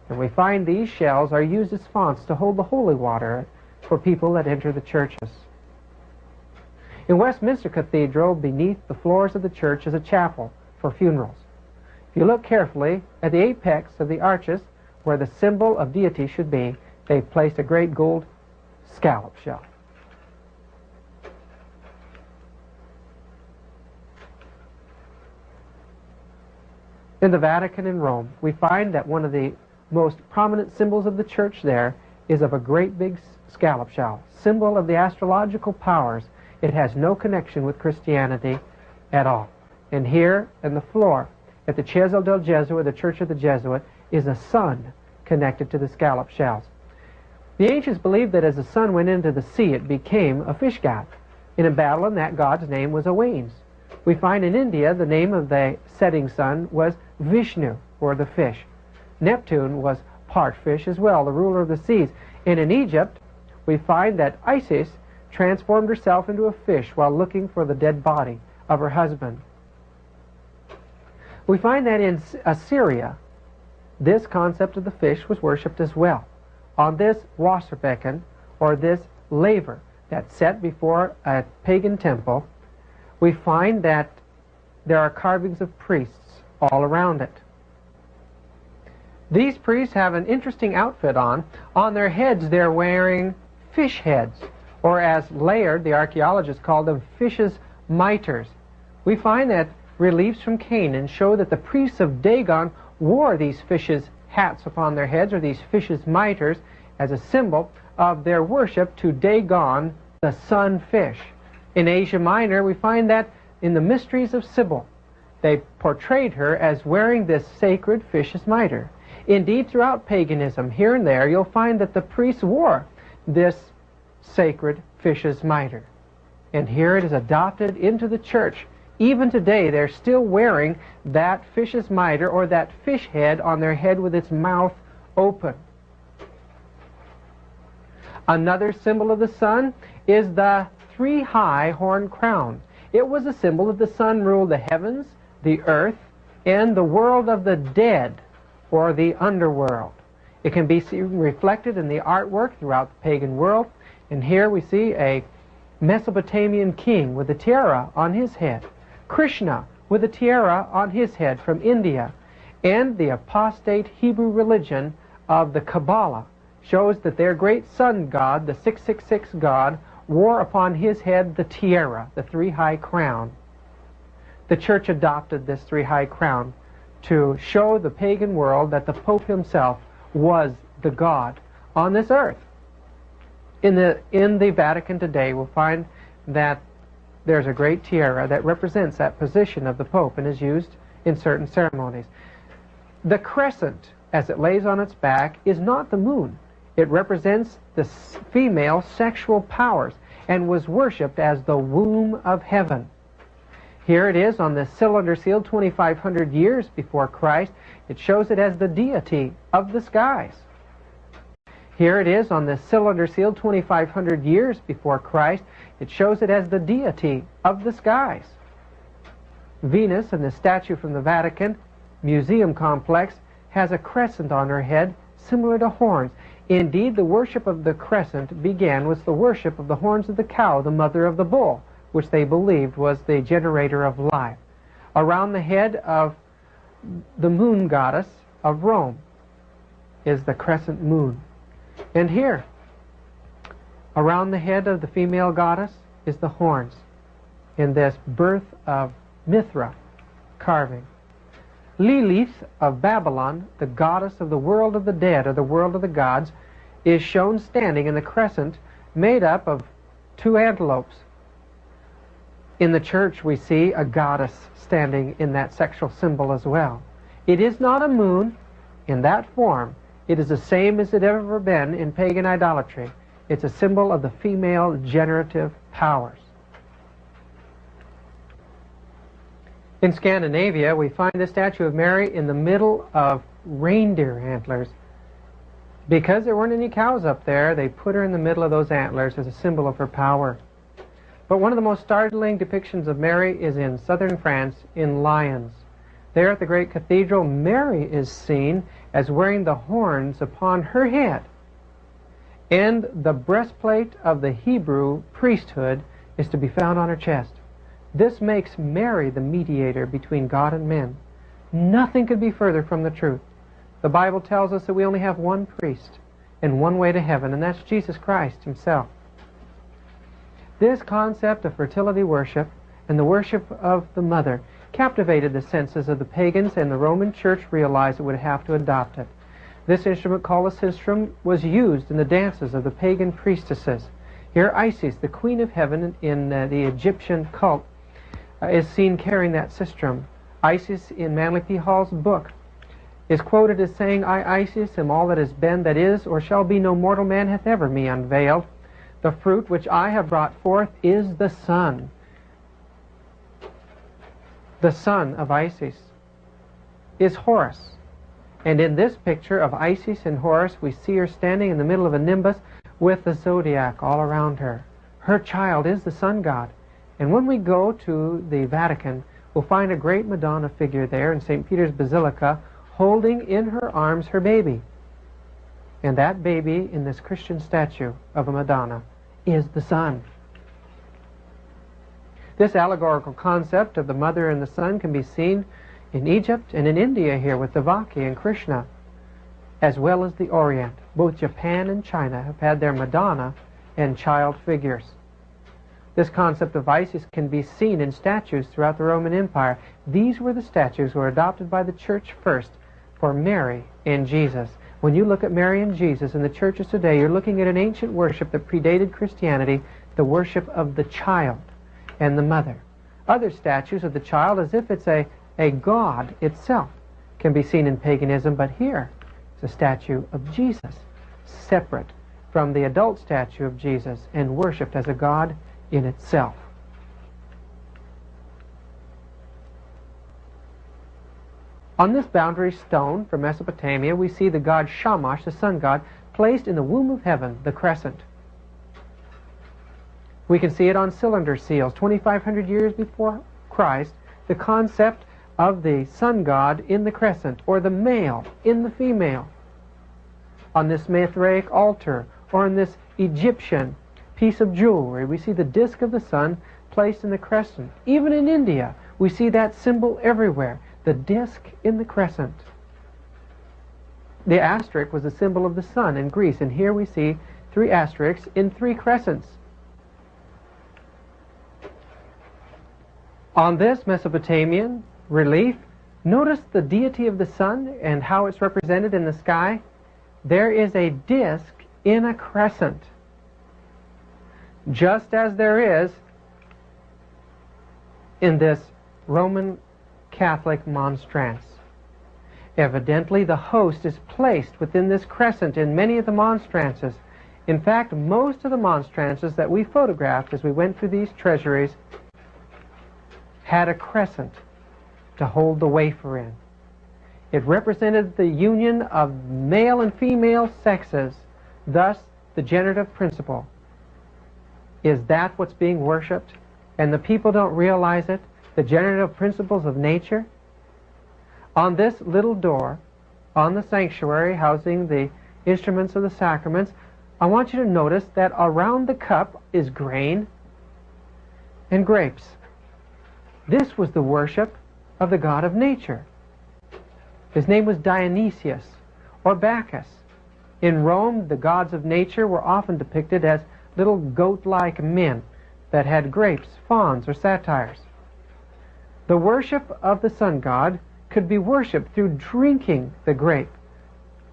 And we find these shells are used as fonts to hold the holy water for people that enter the churches. In Westminster Cathedral, beneath the floors of the church is a chapel for funerals. If you look carefully at the apex of the arches, where the symbol of deity should be, they've placed a great gold scallop shell. In the Vatican in Rome, we find that one of the most prominent symbols of the church there is of a great big scallop shell, symbol of the astrological powers. It has no connection with Christianity at all. And here in the floor at the Chiesa del Gesù, the Church of the Jesuit, is a sun connected to the scallop shells. The ancients believed that as the sun went into the sea, it became a fish god. And in Babylon, that god's name was Owains. We find in India the name of the setting sun was Vishnu, or the fish. Neptune was part fish as well, the ruler of the seas. And in Egypt, we find that Isis transformed herself into a fish while looking for the dead body of her husband. We find that in Assyria, this concept of the fish was worshipped as well. On this Wasserbecken, or this laver that's set before a pagan temple, we find that there are carvings of priests all around it. These priests have an interesting outfit on. On their heads they're wearing fish heads, or as Layard, the archaeologist, called them, fish's miters. We find that reliefs from Canaan show that the priests of Dagon wore these fish's hats upon their heads, or these fish's miters, as a symbol of their worship to Dagon, the sun fish. In Asia Minor, we find that in the Mysteries of Sybil, they portrayed her as wearing this sacred fish's mitre. Indeed, throughout paganism, here and there, you'll find that the priests wore this sacred fish's mitre. And here it is adopted into the church. Even today, they're still wearing that fish's mitre, or that fish head on their head with its mouth open. Another symbol of the sun is the three-high horn crown. It was a symbol that the sun ruled the heavens, the earth, and the world of the dead, or the underworld. It can be seen reflected in the artwork throughout the pagan world. And here we see a Mesopotamian king with a tiara on his head, Krishna with a tiara on his head from India, and the apostate Hebrew religion of the Kabbalah shows that their great sun god, the 666 god, wore upon his head the tiara, the three-high crown. The church adopted this three-high crown to show the pagan world that the Pope himself was the God on this earth. In the Vatican today, we'll find that there's a great tiara that represents that position of the Pope and is used in certain ceremonies. The crescent, as it lays on its back, is not the moon. It represents the female sexual powers and was worshipped as the womb of heaven. Here it is on the cylinder seal 2,500 years before Christ. It shows it as the deity of the skies. Here it is on the cylinder seal 2,500 years before Christ. It shows it as the deity of the skies. Venus, in the statue from the Vatican Museum complex, has a crescent on her head similar to horns. Indeed, the worship of the crescent began with the worship of the horns of the cow, the mother of the bull, which they believed was the generator of life. Around the head of the moon goddess of Rome is the crescent moon. And here, around the head of the female goddess is the horns in this birth of Mithra carving. Lilith of Babylon, the goddess of the world of the dead, or the world of the gods, is shown standing in the crescent made up of two antelopes. In the church we see a goddess standing in that sexual symbol as well. It is not a moon in that form. It is the same as it ever been in pagan idolatry. It's a symbol of the female generative powers. In Scandinavia, we find the statue of Mary in the middle of reindeer antlers. Because there weren't any cows up there, they put her in the middle of those antlers as a symbol of her power. But one of the most startling depictions of Mary is in southern France, in Lyons. There at the great cathedral, Mary is seen as wearing the horns upon her head. And the breastplate of the Hebrew priesthood is to be found on her chest. This makes Mary the mediator between God and men. Nothing could be further from the truth. The Bible tells us that we only have one priest and one way to heaven, and that's Jesus Christ himself. This concept of fertility worship and the worship of the mother captivated the senses of the pagans, and the Roman Church realized it would have to adopt it. This instrument, called a sistrum, was used in the dances of the pagan priestesses. Here Isis, the queen of heaven in the Egyptian cult, is seen carrying that sistrum. Isis, in Manly P. Hall's book, is quoted as saying, "I, Isis, am all that has been, that is, or shall be, no mortal man hath ever me unveiled. The fruit which I have brought forth is the son." The son of Isis is Horus. And in this picture of Isis and Horus, we see her standing in the middle of a nimbus with the zodiac all around her. Her child is the sun god. And when we go to the Vatican, we'll find a great Madonna figure there in St. Peter's Basilica, holding in her arms her baby. And that baby in this Christian statue of a Madonna is the Son. This allegorical concept of the mother and the son can be seen in Egypt and in India here with Devaki and Krishna, as well as the Orient. Both Japan and China have had their Madonna and child figures. This concept of Isis can be seen in statues throughout the Roman Empire. These were the statues that were adopted by the church first for Mary and Jesus. When you look at Mary and Jesus in the churches today, you're looking at an ancient worship that predated Christianity, the worship of the child and the mother. Other statues of the child, as if it's a god itself, can be seen in paganism, but here is a statue of Jesus, separate from the adult statue of Jesus and worshipped as a god in itself. On this boundary stone from Mesopotamia, we see the god Shamash, the sun god, placed in the womb of heaven, the crescent. We can see it on cylinder seals. 2,500 years before Christ, the concept of the sun god in the crescent, or the male in the female. On this Mithraic altar, or in this Egyptian piece of jewelry, we see the disk of the sun placed in the crescent. Even in India, we see that symbol everywhere, the disk in the crescent. The asterisk was a symbol of the sun in Greece, and here we see 3 asterisks in 3 crescents. On this Mesopotamian relief, notice the deity of the sun and how it's represented in the sky. There is a disk in a crescent, just as there is in this Roman Catholic monstrance. Evidently, the host is placed within this crescent in many of the monstrances. In fact, most of the monstrances that we photographed as we went through these treasuries had a crescent to hold the wafer in. It represented the union of male and female sexes, thus the generative principle. Is that what's being worshipped? And the people don't realize it? The generative principles of nature? On this little door, on the sanctuary housing the instruments of the sacraments, I want you to notice that around the cup is grain and grapes. This was the worship of the god of nature. His name was Dionysius or Bacchus. In Rome, the gods of nature were often depicted as little goat-like men that had grapes, fawns, or satyrs. The worship of the sun god could be worshipped through drinking the grape.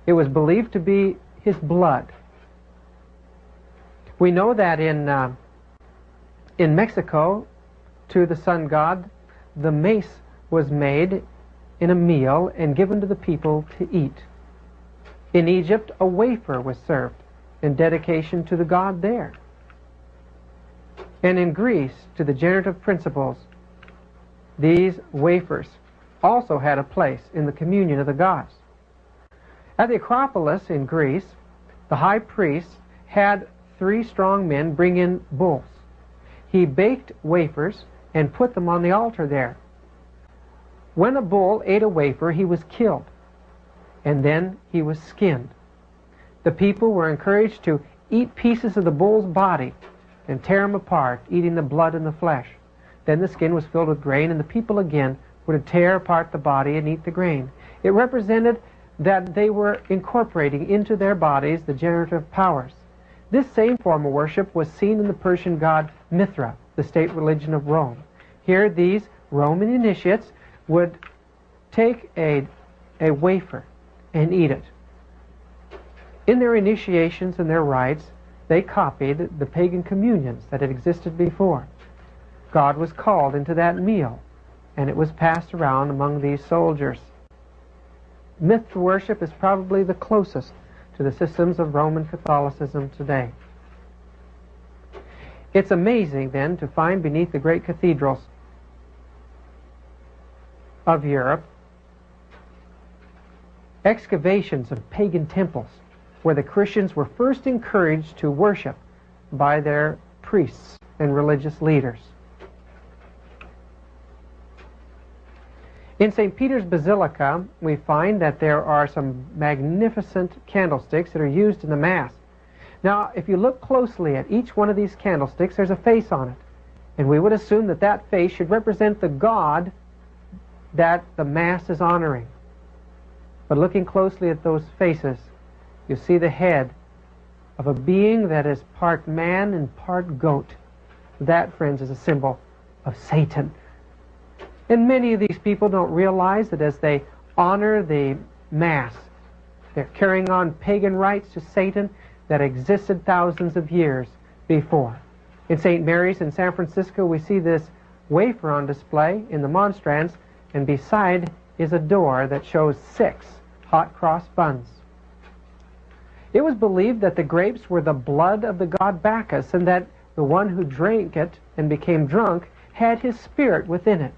It was believed to be his blood. We know that in Mexico, to the sun god, the mace was made in a meal and given to the people to eat. In Egypt, a wafer was served in dedication to the god there. And in Greece, to the generative principles, these wafers also had a place in the communion of the gods. At the Acropolis in Greece, the high priest had 3 strong men bring in bulls. He baked wafers and put them on the altar there. When a bull ate a wafer, he was killed, and then he was skinned. The people were encouraged to eat pieces of the bull's body and tear them apart, eating the blood and the flesh. Then the skin was filled with grain, and the people again were to tear apart the body and eat the grain. It represented that they were incorporating into their bodies the generative powers. This same form of worship was seen in the Persian god Mithra, the state religion of Rome. Here these Roman initiates would take a wafer and eat it. In their initiations and their rites, they copied the pagan communions that had existed before. God was called into that meal, and it was passed around among these soldiers. Myth worship is probably the closest to the systems of Roman Catholicism today. It's amazing, then, to find beneath the great cathedrals of Europe excavations of pagan temples where the Christians were first encouraged to worship by their priests and religious leaders. In St. Peter's Basilica, we find that there are some magnificent candlesticks that are used in the Mass. Now, if you look closely at each one of these candlesticks, there's a face on it. And we would assume that that face should represent the God that the Mass is honoring. But looking closely at those faces, you see the head of a being that is part man and part goat. That, friends, is a symbol of Satan. And many of these people don't realize that as they honor the Mass, they're carrying on pagan rites to Satan that existed thousands of years before. In St. Mary's in San Francisco, we see this wafer on display in the monstrance, and beside is a door that shows 6 hot cross buns. It was believed that the grapes were the blood of the god Bacchus, and that the one who drank it and became drunk had his spirit within it.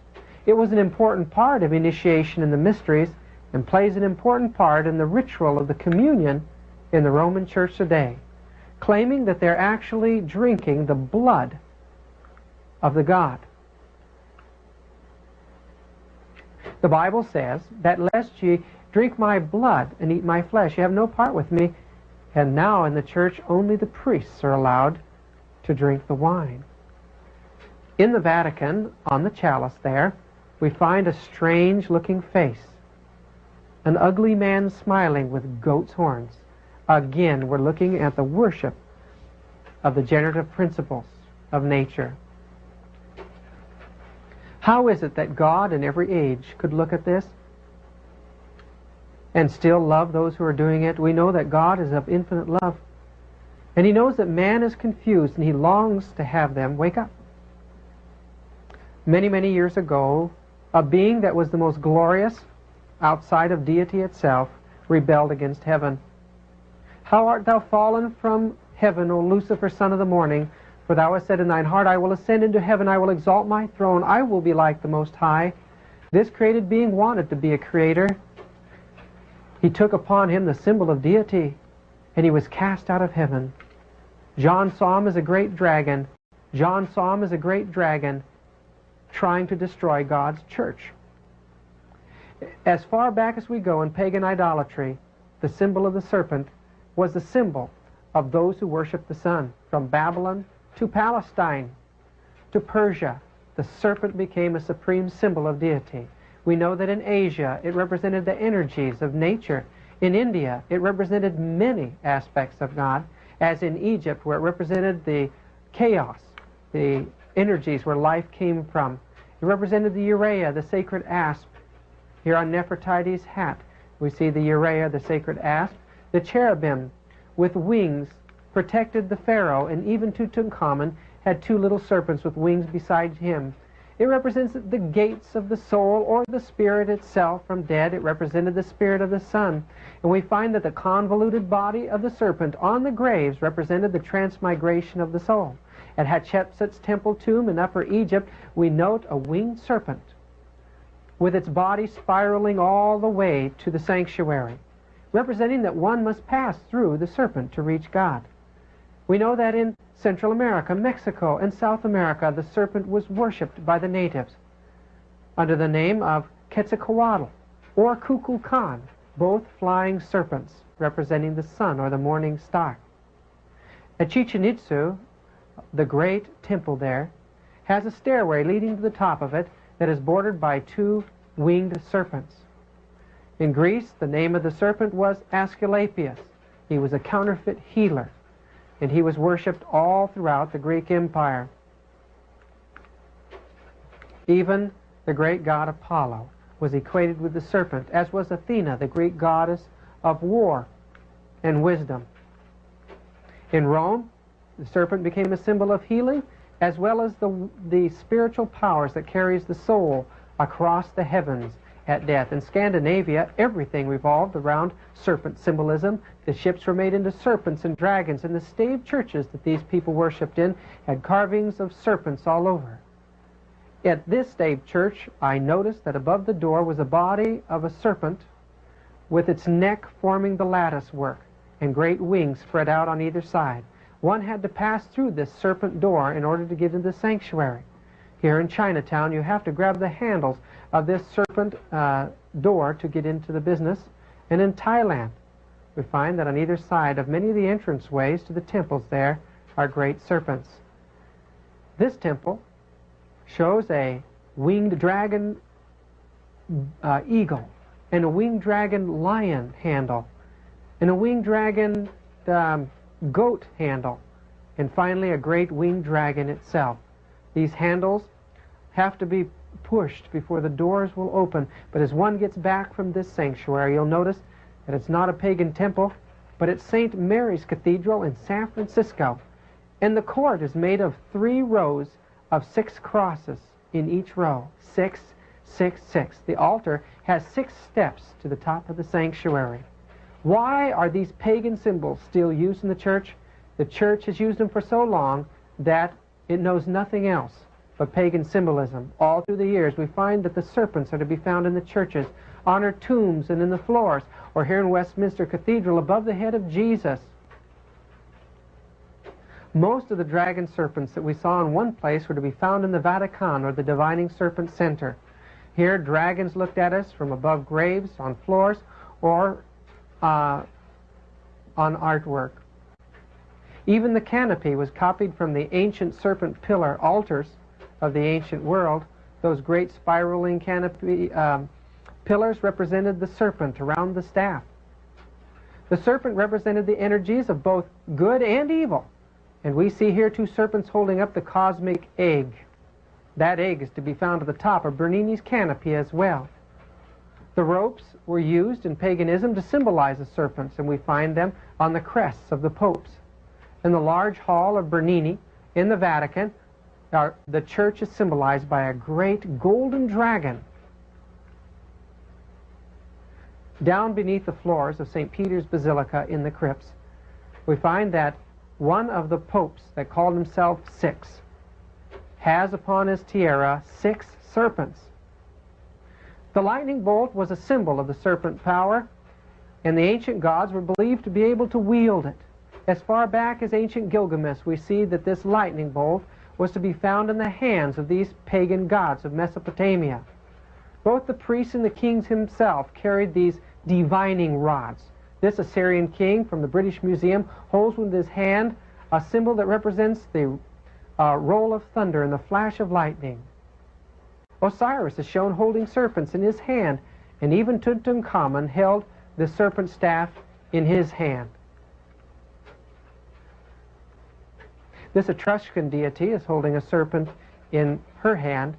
It was an important part of initiation in the mysteries and plays an important part in the ritual of the communion in the Roman Church today, claiming that they're actually drinking the blood of the god. The Bible says that lest ye drink my blood and eat my flesh, you have no part with me. And now in the church only the priests are allowed to drink the wine. In the Vatican, on the chalice there, we find a strange looking face. An ugly man smiling with goat's horns. Again, we're looking at the worship of the generative principles of nature. How is it that God in every age could look at this and still love those who are doing it? We know that God is of infinite love. And He knows that man is confused, and He longs to have them wake up. Many, many years ago, a being that was the most glorious outside of deity itself rebelled against heaven. How art thou fallen from heaven, O Lucifer, son of the morning? For thou hast said in thine heart, I will ascend into heaven, I will exalt my throne, I will be like the Most High. This created being wanted to be a creator. He took upon him the symbol of deity, and he was cast out of heaven. John saw him as a great dragon. John saw him as a great dragon trying to destroy God's church. As far back as we go in pagan idolatry, the symbol of the serpent was the symbol of those who worship the sun. From Babylon to Palestine to Persia, the serpent became a supreme symbol of deity. We know that in Asia it represented the energies of nature. In India it represented many aspects of God, as in Egypt where it represented the chaos, the energies where life came from. It represented the urea, the sacred asp. Here on Nefertiti's hat, we see the Uraea, the sacred asp. The cherubim with wings protected the pharaoh, and even Tutankhamun had two little serpents with wings beside him. It represents the gates of the soul, or the spirit itself from dead. It represented the spirit of the sun. And we find that the convoluted body of the serpent on the graves represented the transmigration of the soul. At Hatshepsut's temple tomb in Upper Egypt, we note a winged serpent with its body spiraling all the way to the sanctuary, representing that one must pass through the serpent to reach God. We know that in Central America, Mexico, and South America, the serpent was worshipped by the natives under the name of Quetzalcoatl or Kukulkan, both flying serpents representing the sun or the morning star. At Chichen Itza, the great temple there, has a stairway leading to the top of it that is bordered by two winged serpents. In Greece, the name of the serpent was Asclepius. He was a counterfeit healer, and he was worshipped all throughout the Greek Empire. Even the great god Apollo was equated with the serpent, as was Athena, the Greek goddess of war and wisdom. In Rome, the serpent became a symbol of healing, as well as the spiritual powers that carries the soul across the heavens at death. In Scandinavia, everything revolved around serpent symbolism. The ships were made into serpents and dragons, and the stave churches that these people worshipped in had carvings of serpents all over. At this stave church, I noticed that above the door was a body of a serpent with its neck forming the lattice work and great wings spread out on either side. One had to pass through this serpent door in order to get into the sanctuary. Here in Chinatown, you have to grab the handles of this serpent door to get into the business. And in Thailand, we find that on either side of many of the entranceways to the temples there are great serpents. This temple shows a winged dragon eagle, and a winged dragon lion handle, and a winged dragon goat handle, and finally a great winged dragon itself. These handles have to be pushed before the doors will open, but as one gets back from this sanctuary, you'll notice that it's not a pagan temple, but it's St. Mary's Cathedral in San Francisco, and the court is made of 3 rows of 6 crosses in each row. 6, 6, 6. The altar has 6 steps to the top of the sanctuary. Why are these pagan symbols still used in the church? The church has used them for so long that it knows nothing else but pagan symbolism. All through the years, we find that the serpents are to be found in the churches, on our tombs and in the floors, or here in Westminster Cathedral above the head of Jesus. Most of the dragon serpents that we saw in one place were to be found in the Vatican, or the Divining Serpent Center. Here, dragons looked at us from above graves, on floors, or on artwork. Even the canopy was copied from the ancient serpent pillar altars of the ancient world. Those great spiraling canopy pillars represented the serpent around the staff. The serpent represented the energies of both good and evil. And we see here 2 serpents holding up the cosmic egg. That egg is to be found at the top of Bernini's canopy as well. The ropes were used in paganism to symbolize the serpents, and we find them on the crests of the popes. In the large hall of Bernini in the Vatican, the church is symbolized by a great golden dragon. Down beneath the floors of St. Peter's Basilica in the crypts, we find that one of the popes that called himself Six has upon his tiara 6 serpents. The lightning bolt was a symbol of the serpent power, and the ancient gods were believed to be able to wield it. As far back as ancient Gilgamesh, we see that this lightning bolt was to be found in the hands of these pagan gods of Mesopotamia. Both the priests and the kings himself carried these divining rods. This Assyrian king from the British Museum holds with his hand a symbol that represents the roll of thunder and the flash of lightning. Osiris is shown holding serpents in his hand, and even Tutankhamun held the serpent staff in his hand. This Etruscan deity is holding a serpent in her hand,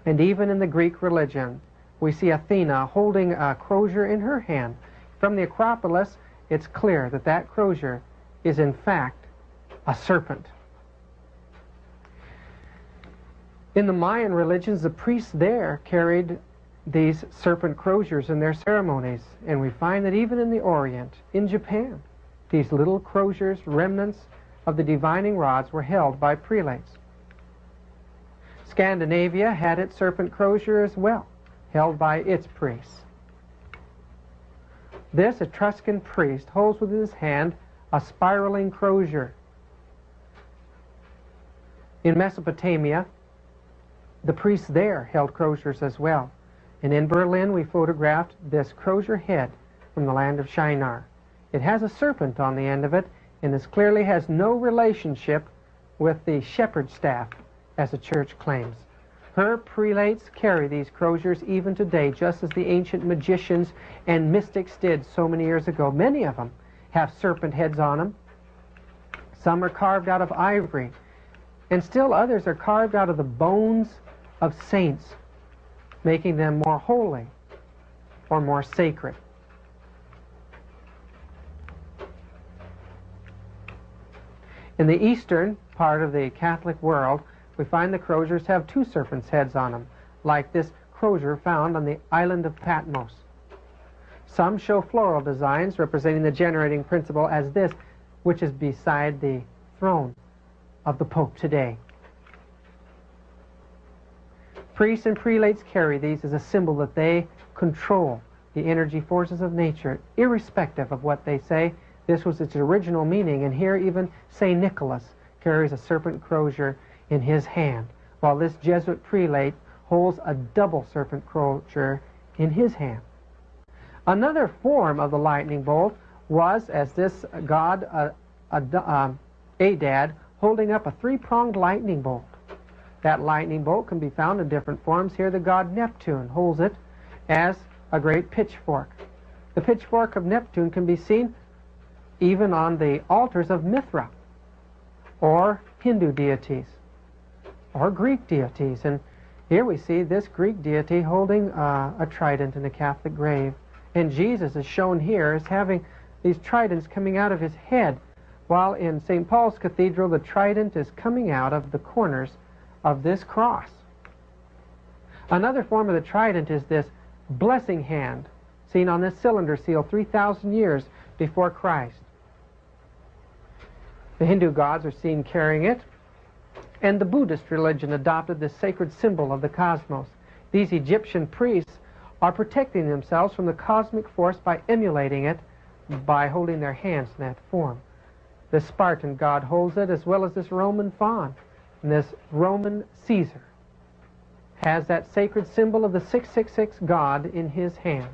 and even in the Greek religion, we see Athena holding a crozier in her hand. From the Acropolis, it's clear that that crozier is in fact a serpent. In the Mayan religions, the priests there carried these serpent croziers in their ceremonies, and we find that even in the Orient, in Japan, these little croziers, remnants of the divining rods, were held by prelates. Scandinavia had its serpent crozier as well, held by its priests. This Etruscan priest holds within his hand a spiraling crozier. In Mesopotamia, the priests there held croziers as well. And in Berlin, we photographed this crozier head from the land of Shinar. It has a serpent on the end of it, and this clearly has no relationship with the shepherd's staff, as the church claims. Her prelates carry these croziers even today, just as the ancient magicians and mystics did so many years ago. Many of them have serpent heads on them. Some are carved out of ivory, and still others are carved out of the bones of saints, making them more holy or more sacred. In the eastern part of the Catholic world, we find the croziers have two serpents' heads on them, like this crozier found on the island of Patmos. Some show floral designs representing the generating principle, as this, which is beside the throne of the Pope today. Priests and prelates carry these as a symbol that they control the energy forces of nature, irrespective of what they say. This was its original meaning, and here even St. Nicholas carries a serpent crozier in his hand, while this Jesuit prelate holds a double serpent crozier in his hand. Another form of the lightning bolt was as this god Adad holding up a three-pronged lightning bolt. That lightning bolt can be found in different forms. Here the god Neptune holds it as a great pitchfork. The pitchfork of Neptune can be seen even on the altars of Mithra, or Hindu deities, or Greek deities. And here we see this Greek deity holding a trident in a Catholic grave. And Jesus is shown here as having these tridents coming out of his head, while in St. Paul's Cathedral the trident is coming out of the corners of this cross. Another form of the trident is this blessing hand, seen on this cylinder seal 3,000 years before Christ. The Hindu gods are seen carrying it, and the Buddhist religion adopted this sacred symbol of the cosmos. These Egyptian priests are protecting themselves from the cosmic force by emulating it by holding their hands in that form. The Spartan god holds it, as well as this Roman faun. And this Roman Caesar has that sacred symbol of the 666 god in his hand.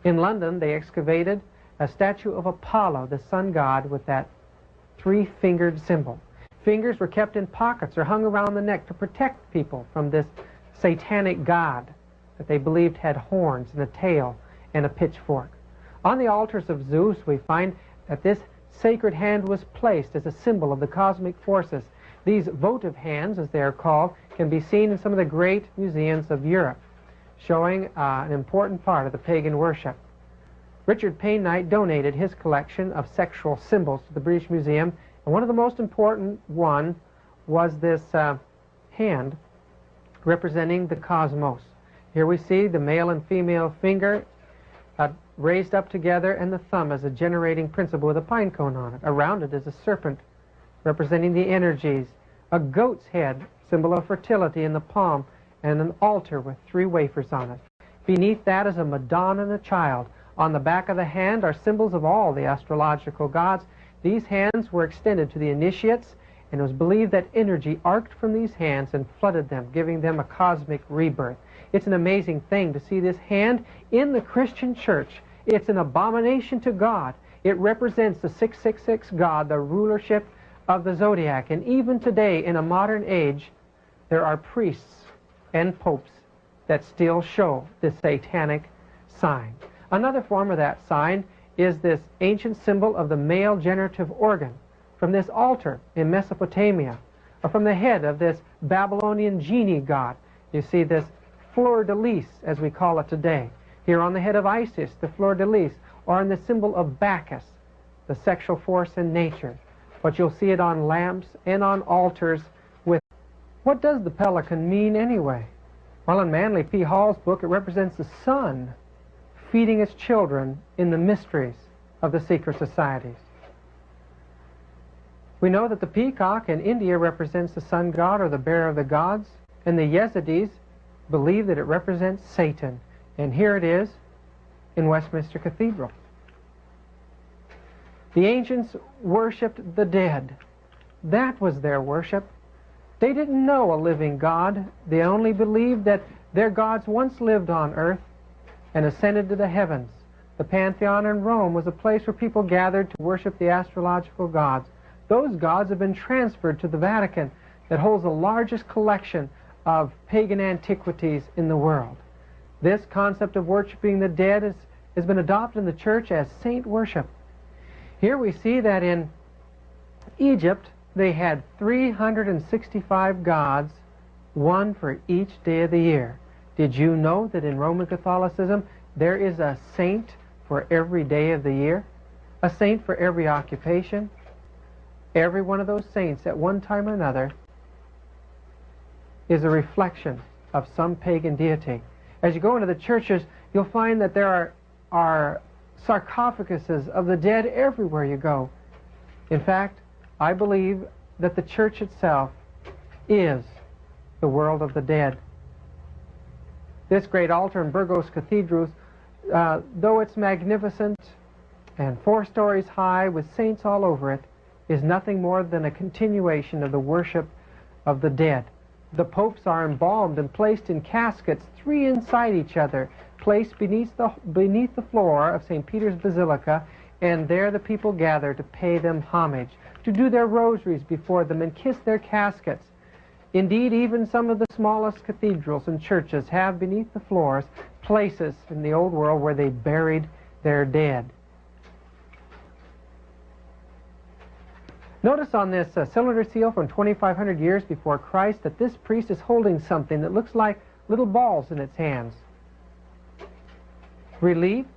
In London, they excavated a statue of Apollo, the sun god, with that three-fingered symbol. Fingers were kept in pockets or hung around the neck to protect people from this satanic god that they believed had horns and a tail and a pitchfork. On the altars of Zeus, we find that this sacred hand was placed as a symbol of the cosmic forces. These votive hands, as they are called, can be seen in some of the great museums of Europe, showing an important part of the pagan worship. Richard Payne Knight donated his collection of sexual symbols to the British Museum, and one of the most important one was this hand representing the cosmos. Here we see the male and female finger raised up together, and the thumb as a generating principle with a pine cone on it. Around it is a serpent representing the energies, a goat's head, symbol of fertility, in the palm, and an altar with 3 wafers on it. Beneath that is a Madonna and a child. On the back of the hand are symbols of all the astrological gods. These hands were extended to the initiates, and it was believed that energy arced from these hands and flooded them, giving them a cosmic rebirth. It's an amazing thing to see this hand in the Christian church. It's an abomination to God. It represents the 666 God, the rulership of the zodiac. And even today, in a modern age, there are priests and popes that still show this satanic sign. Another form of that sign is this ancient symbol of the male generative organ from this altar in Mesopotamia, or from the head of this Babylonian genie god. You see this fleur-de-lis, as we call it today. Here on the head of Isis, the fleur-de-lis, or on the symbol of Bacchus, the sexual force in nature. But you'll see it on lamps and on altars with... What does the pelican mean anyway? Well, in Manly P. Hall's book, it represents the sun feeding its children in the mysteries of the secret societies. We know that the peacock in India represents the sun god or the bearer of the gods, and the Yazidis believe that it represents Satan. And here it is in Westminster Cathedral. The ancients worshipped the dead. That was their worship. They didn't know a living God. They only believed that their gods once lived on earth and ascended to the heavens. The Pantheon in Rome was a place where people gathered to worship the astrological gods. Those gods have been transferred to the Vatican that holds the largest collection of pagan antiquities in the world. This concept of worshiping the dead has been adopted in the church as saint worship. Here we see that in Egypt they had 365 gods, one for each day of the year. Did you know that in Roman Catholicism there is a saint for every day of the year? A saint for every occupation? Every one of those saints at one time or another is a reflection of some pagan deity. As you go into the churches, you'll find that there are sarcophaguses of the dead everywhere you go. In fact, I believe that the church itself is the world of the dead. This great altar in Burgos Cathedral, though it's magnificent and 4 stories high with saints all over it, is nothing more than a continuation of the worship of the dead. The popes are embalmed and placed in caskets, 3 inside each other, placed beneath the floor of St. Peter's Basilica, and there the people gather to pay them homage, to do their rosaries before them and kiss their caskets. Indeed, even some of the smallest cathedrals and churches have beneath the floors places in the old world where they buried their dead. Notice on this cylinder seal from 2,500 years before Christ that this priest is holding something that looks like little balls in its hands. Reliefs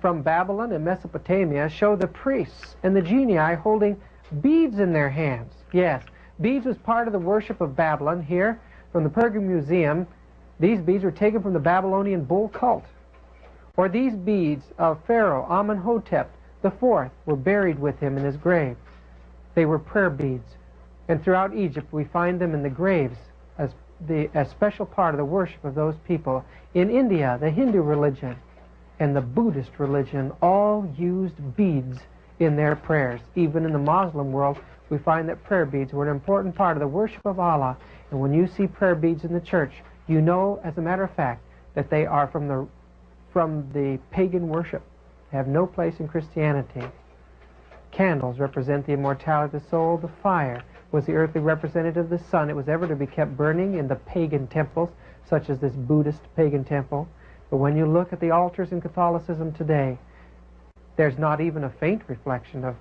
from Babylon and Mesopotamia show the priests and the genii holding beads in their hands. Yes, beads was part of the worship of Babylon. Here, from the Pergamum Museum, these beads were taken from the Babylonian bull cult. Or these beads of Pharaoh Amenhotep IV were buried with him in his grave. They were prayer beads. And throughout Egypt we find them in the graves as a special part of the worship of those people. In India, the Hindu religion and the Buddhist religion all used beads in their prayers. Even in the Muslim world, we find that prayer beads were an important part of the worship of Allah. And when you see prayer beads in the church, you know, as a matter of fact, that they are from the pagan worship. They have no place in Christianity. Candles represent the immortality of the soul. The fire was the earthly representative of the sun. It was ever to be kept burning in the pagan temples, such as this Buddhist pagan temple. But when you look at the altars in Catholicism today, there's not even a faint reflection of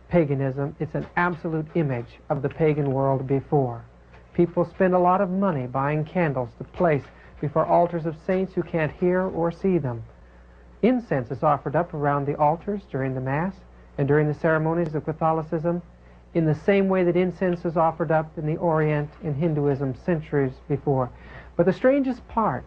paganism. It's an absolute image of the pagan world before. People spend a lot of money buying candles to place before altars of saints who can't hear or see them. Incense is offered up around the altars during the Mass and during the ceremonies of Catholicism in the same way that incense is offered up in the Orient in Hinduism centuries before. But the strangest part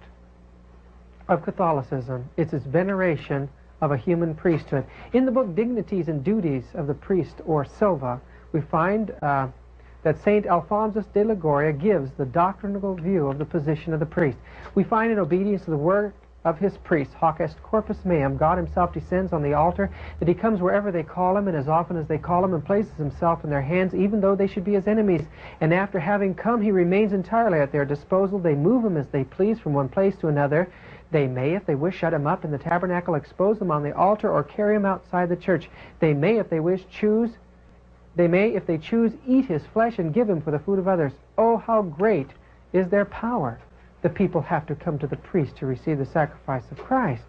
of Catholicism is its veneration of a human priesthood. In the book Dignities and Duties of the Priest, or Silva, we find that St. Alphonsus de Liguria gives the doctrinal view of the position of the priest. We find in obedience to the work of his priest, hoc est corpus meum, God himself descends on the altar, that he comes wherever they call him, and as often as they call him, and places himself in their hands, even though they should be his enemies. And after having come, he remains entirely at their disposal. They move him as they please from one place to another. They may, if they wish, shut him up in the tabernacle, expose him on the altar, or carry him outside the church. They may, if they wish, if they choose, eat his flesh and give him for the food of others. Oh, how great is their power! The people have to come to the priest to receive the sacrifice of Christ.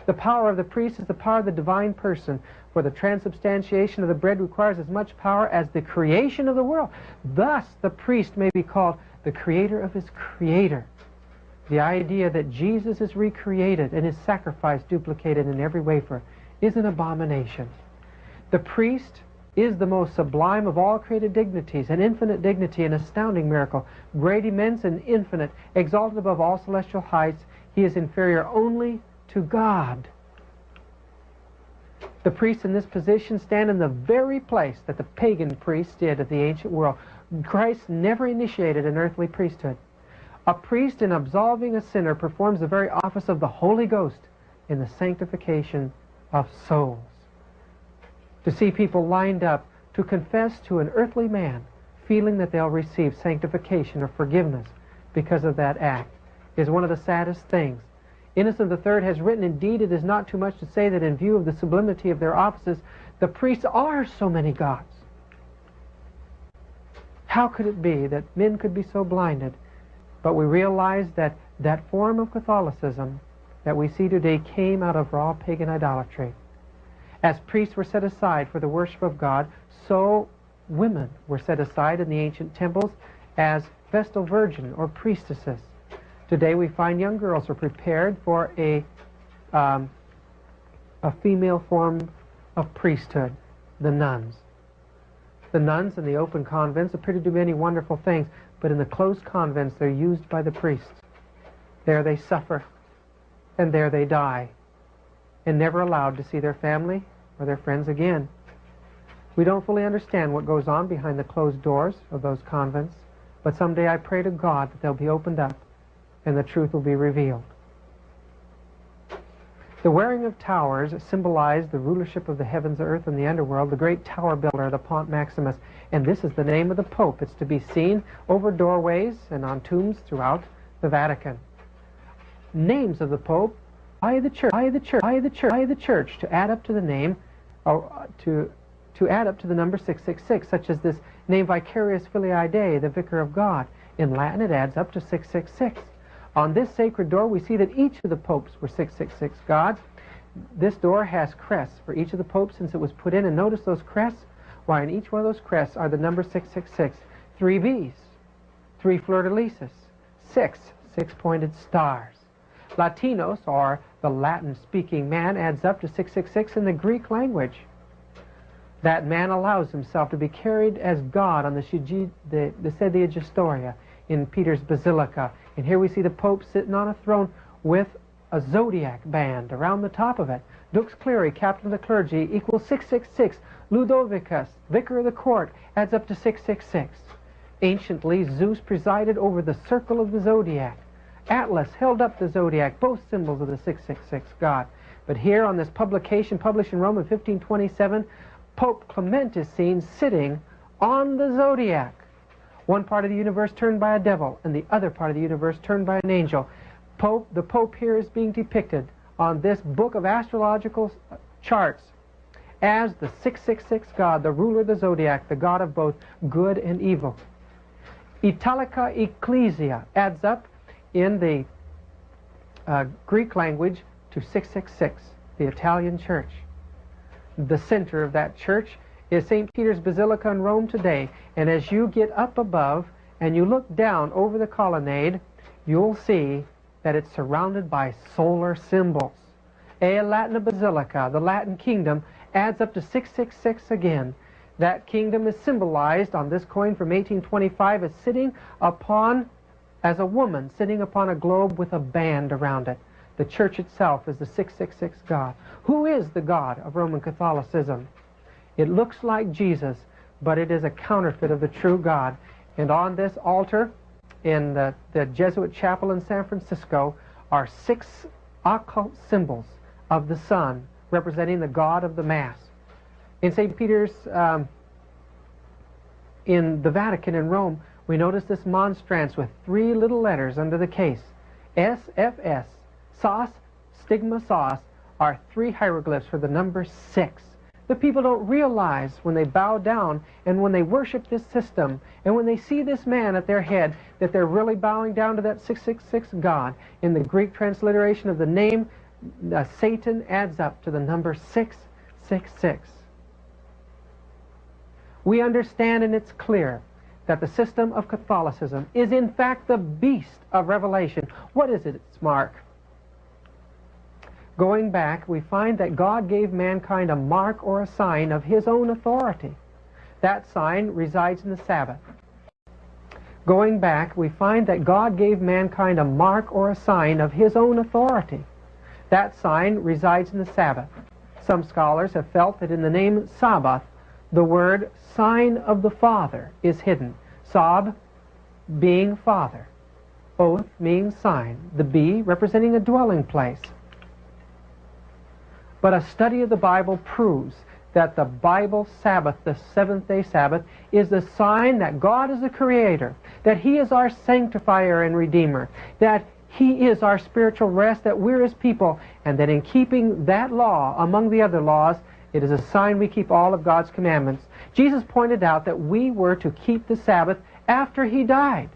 The power of the priest is the power of the divine person, for the transubstantiation of the bread requires as much power as the creation of the world. Thus, the priest may be called the creator of his creator. the idea that Jesus is recreated and his sacrifice duplicated in every wafer, is an abomination. The priest is the most sublime of all created dignities, an infinite dignity, an astounding miracle, great, immense, and infinite, exalted above all celestial heights. He is inferior only to God. The priests in this position stand in the very place that the pagan priests did of the ancient world. Christ never initiated an earthly priesthood. A priest, in absolving a sinner, performs the very office of the Holy Ghost in the sanctification of souls. To see people lined up to confess to an earthly man, feeling that they'll receive sanctification or forgiveness because of that act, is one of the saddest things. Innocent III has written, indeed, it is not too much to say that in view of the sublimity of their offices, the priests are so many gods. How could it be that men could be so blinded? But we realize that that form of Catholicism that we see today came out of raw pagan idolatry. As priests were set aside for the worship of God, so women were set aside in the ancient temples as Vestal Virgin or priestesses. Today we find young girls are prepared for a female form of priesthood, the nuns. The nuns in the open convents appear to do many wonderful things, but in the closed convents they're used by the priests. There they suffer, and there they die, and never allowed to see their family or their friends again. We don't fully understand what goes on behind the closed doors of those convents, but someday I pray to God that they'll be opened up and the truth will be revealed. The wearing of towers symbolized the rulership of the heavens, earth, and the underworld, the great tower builder, the Pont Maximus, and this is the name of the Pope. It's to be seen over doorways and on tombs throughout the Vatican. Names of the Pope by the Church, to add up to the name, to add up to the number 666, such as this name Vicarius Filii Dei, the Vicar of God. In Latin it adds up to 666. On this sacred door we see that each of the popes were 666 gods. This door has crests for each of the popes since it was put in, and notice those crests. Why, in each one of those crests are the number 666, 3 V's, 3 fleur-de-lises, 6 pointed stars. Latinos, or the Latin-speaking man, adds up to 666 in the Greek language. That man allows himself to be carried as God on the Sedia Gestoria in Peter's Basilica. And here we see the Pope sitting on a throne with a zodiac band around the top of it. Dux Cleri, captain of the clergy, equals 666. Ludovicus, vicar of the court, adds up to 666. Anciently, Zeus presided over the circle of the zodiac. Atlas held up the zodiac, both symbols of the 666 God. But here on this publication, published in Rome in 1527, Pope Clement is seen sitting on the zodiac. One part of the universe turned by a devil, and the other part of the universe turned by an angel. The Pope here is being depicted on this book of astrological charts as the 666 God, the ruler of the zodiac, the God of both good and evil. Italica Ecclesia adds up in the Greek language to 666, the Italian church. The center of that church is St. Peter's Basilica in Rome today, and as you get up above and you look down over the colonnade, you'll see that it's surrounded by solar symbols. A Latina Basilica, the Latin kingdom, adds up to 666 again. That kingdom is symbolized on this coin from 1825 as as a woman sitting upon a globe with a band around it. The church itself is the 666 God. Who is the God of Roman Catholicism? It looks like Jesus, but it is a counterfeit of the true God. And on this altar in the Jesuit chapel in San Francisco are 6 occult symbols of the sun representing the God of the Mass. In St. Peter's, in the Vatican in Rome, we notice this monstrance with 3 little letters under the case. SFS, Sos, Stigma Sos, are 3 hieroglyphs for the number 6. The people don't realize when they bow down and when they worship this system and when they see this man at their head that they're really bowing down to that 666 God. In the Greek transliteration of the name, Satan adds up to the number 666. We understand, and it's clear, that the system of Catholicism is in fact the beast of Revelation. What is its mark? Going back, we find that God gave mankind a mark or a sign of His own authority. That sign resides in the Sabbath. Going back, we find that God gave mankind a mark or a sign of His own authority. That sign resides in the Sabbath. Some scholars have felt that in the name Sabbath, the word sign of the Father is hidden. Sab being Father, oath meaning sign, the B representing a dwelling place. But a study of the Bible proves that the Bible Sabbath, the seventh-day Sabbath, is the sign that God is the Creator, that He is our sanctifier and Redeemer, that He is our spiritual rest, that we're His people, and that in keeping that law among the other laws, it is a sign we keep all of God's commandments. Jesus pointed out that we were to keep the Sabbath after He died.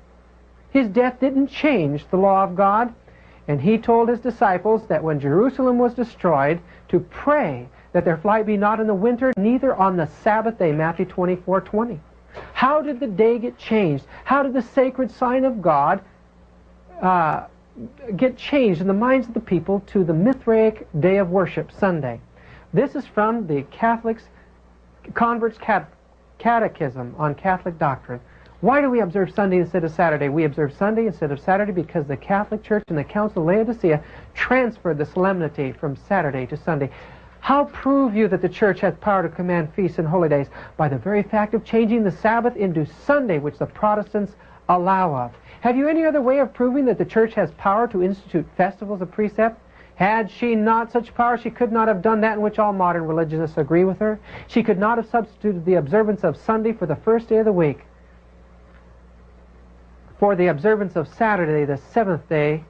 His death didn't change the law of God, and He told His disciples that when Jerusalem was destroyed, to pray that their flight be not in the winter, neither on the Sabbath day, Matthew 24:20. How did the day get changed? How did the sacred sign of God get changed in the minds of the people to the Mithraic day of worship, Sunday? This is from the Converts' Catechism on Catholic Doctrine. Why do we observe Sunday instead of Saturday? We observe Sunday instead of Saturday because the Catholic Church and the Council of Laodicea transferred the solemnity from Saturday to Sunday. How prove you that the Church has power to command feasts and holy days? By the very fact of changing the Sabbath into Sunday, which the Protestants allow of. Have you any other way of proving that the Church has power to institute festivals of precept? Had she not such power, she could not have done that in which all modern religionists agree with her. She could not have substituted the observance of Sunday for the first day of the week for the observance of Saturday, the seventh day,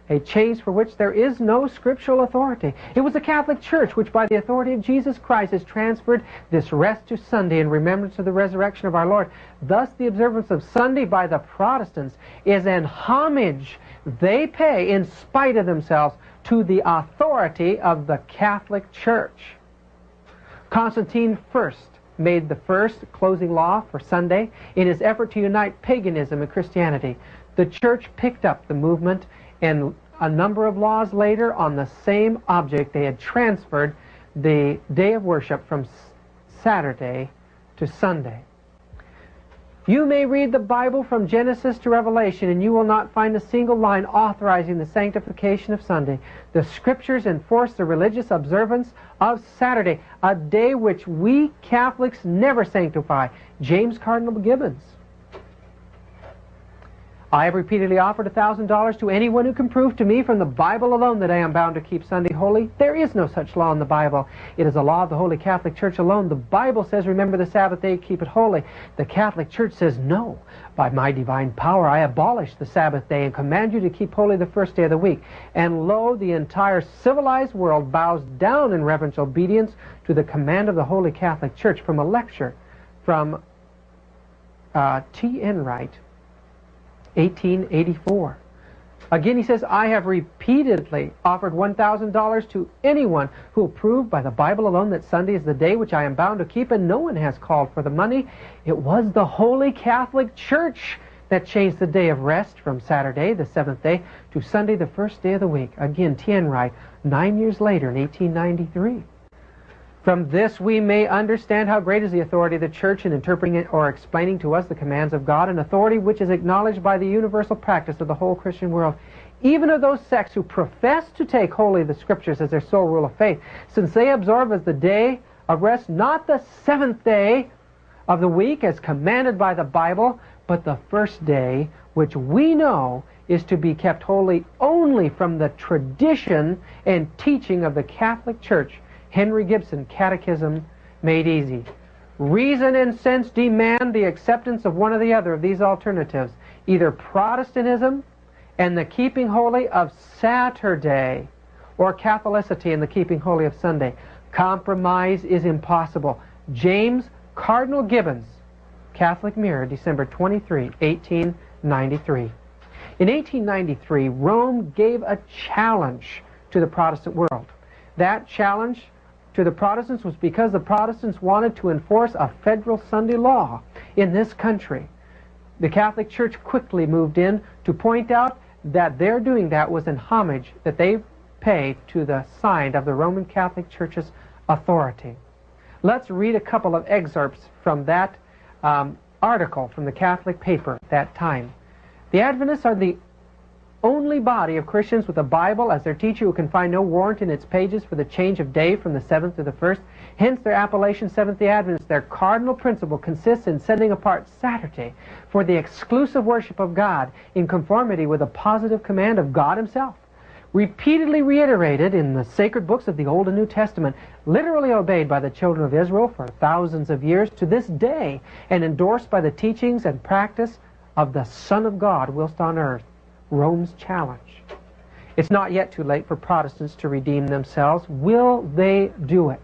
a change for which there is no scriptural authority. It was the Catholic Church which, by the authority of Jesus Christ, has transferred this rest to Sunday in remembrance of the resurrection of our Lord. Thus, the observance of Sunday by the Protestants is an homage they pay, in spite of themselves, to the authority of the Catholic Church. Constantine first made the first closing law for Sunday in his effort to unite paganism and Christianity. The Church picked up the movement, and a number of laws later on the same object, they had transferred the day of worship from Saturday to Sunday. You may read the Bible from Genesis to Revelation, and you will not find a single line authorizing the sanctification of Sunday. The Scriptures enforce the religious observance of Saturday, a day which we Catholics never sanctify. James Cardinal Gibbons. I have repeatedly offered $1,000 to anyone who can prove to me from the Bible alone that I am bound to keep Sunday holy. There is no such law in the Bible. It is a law of the Holy Catholic Church alone. The Bible says, remember the Sabbath day, keep it holy. The Catholic Church says, no. By my divine power, I abolish the Sabbath day and command you to keep holy the first day of the week. And lo, the entire civilized world bows down in reverent obedience to the command of the Holy Catholic Church. From a lecture from T. Enright, 1884. Again, he says, I have repeatedly offered $1,000 to anyone who will prove by the Bible alone that Sunday is the day which I am bound to keep, and no one has called for the money. It was the Holy Catholic Church that changed the day of rest from Saturday, the seventh day, to Sunday, the first day of the week. Again, T. Enright, 9 years later in 1893. From this we may understand how great is the authority of the Church in interpreting it or explaining to us the commands of God, an authority which is acknowledged by the universal practice of the whole Christian world, even of those sects who profess to take wholly the Scriptures as their sole rule of faith, since they observe as the day of rest not the seventh day of the week as commanded by the Bible, but the first day, which we know is to be kept holy only from the tradition and teaching of the Catholic Church. Henry Gibson, Catechism Made Easy. Reason and sense demand the acceptance of one or the other of these alternatives, either Protestantism and the keeping holy of Saturday, or Catholicity and the keeping holy of Sunday. Compromise is impossible. James Cardinal Gibbons, Catholic Mirror, December 23, 1893. In 1893, Rome gave a challenge to the Protestant world. That challenge to the Protestants was because the Protestants wanted to enforce a federal Sunday law in this country. The Catholic Church quickly moved in to point out that their doing that was in homage that they paid to the sign of the Roman Catholic Church's authority. Let's read a couple of excerpts from that article from the Catholic paper at that time. The Adventists are the only body of Christians with a Bible as their teacher who can find no warrant in its pages for the change of day from the 7th to the 1st. Hence their appellation Seventh-day Adventists. Their cardinal principle consists in setting apart Saturday for the exclusive worship of God in conformity with a positive command of God Himself, repeatedly reiterated in the sacred books of the Old and New Testament, literally obeyed by the children of Israel for thousands of years to this day, and endorsed by the teachings and practice of the Son of God whilst on earth. Rome's challenge. It's not yet too late for Protestants to redeem themselves. Will they do it?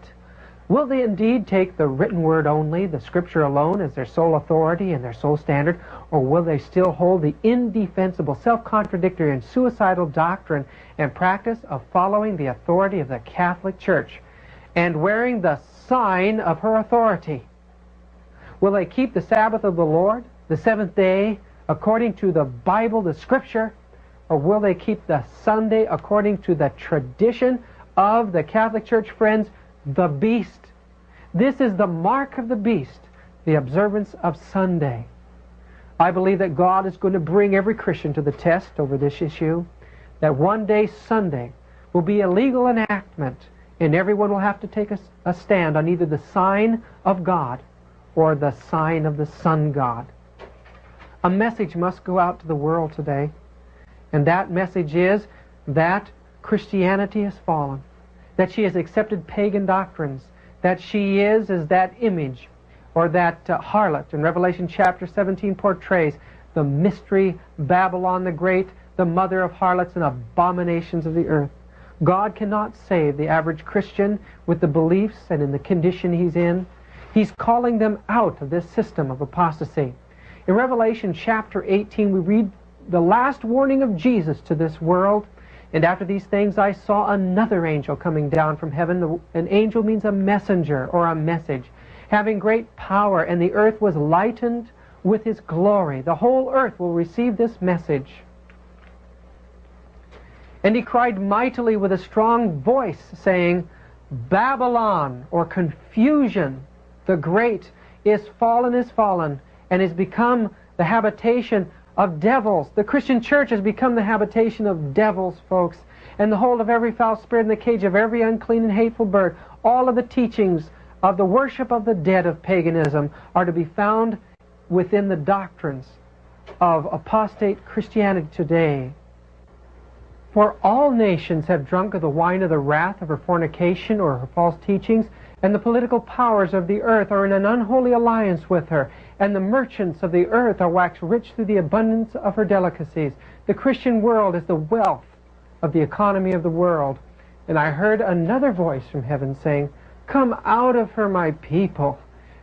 Will they indeed take the written word only, the Scripture alone, as their sole authority and their sole standard, or will they still hold the indefensible, self-contradictory, and suicidal doctrine and practice of following the authority of the Catholic Church and wearing the sign of her authority? Will they keep the Sabbath of the Lord, the seventh day, according to the Bible, the Scripture, or will they keep the Sunday according to the tradition of the Catholic Church, friends, the beast? This is the mark of the beast, the observance of Sunday. I believe that God is going to bring every Christian to the test over this issue, that one day Sunday will be a legal enactment, and everyone will have to take a stand on either the sign of God or the sign of the sun god. A message must go out to the world today, and that message is that Christianity has fallen, that she has accepted pagan doctrines, that she is as that image or that harlot in Revelation chapter 17 portrays, the mystery Babylon the Great, the mother of harlots and abominations of the earth. God cannot save the average Christian with the beliefs and in the condition he's in. He's calling them out of this system of apostasy. In Revelation chapter 18, we read the last warning of Jesus to this world. And after these things I saw another angel coming down from heaven. An angel means a messenger or a message, having great power, and the earth was lightened with his glory. The whole earth will receive this message. And he cried mightily with a strong voice, saying, Babylon, or confusion, the great, is fallen, and is become the habitation of devils. The Christian church has become the habitation of devils, folks, and the hold of every foul spirit in the cage of every unclean and hateful bird. All of the teachings of the worship of the dead of paganism are to be found within the doctrines of apostate Christianity today. For all nations have drunk of the wine of the wrath of her fornication or her false teachings, and the political powers of the earth are in an unholy alliance with her, and the merchants of the earth are waxed rich through the abundance of her delicacies. The Christian world is the wealth of the economy of the world. And I heard another voice from heaven saying, Come out of her, my people,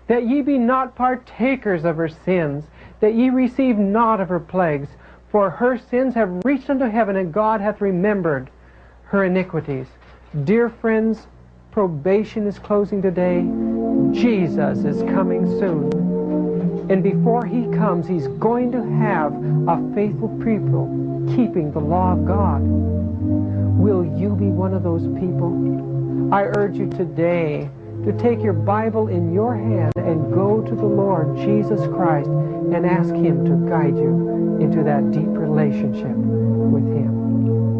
that ye be not partakers of her sins, that ye receive not of her plagues, for her sins have reached unto heaven, and God hath remembered her iniquities. Dear friends, probation is closing today. Jesus is coming soon. And before he comes, he's going to have a faithful people keeping the law of God. Will you be one of those people? I urge you today to take your Bible in your hand and go to the Lord Jesus Christ and ask him to guide you into that deep relationship with him.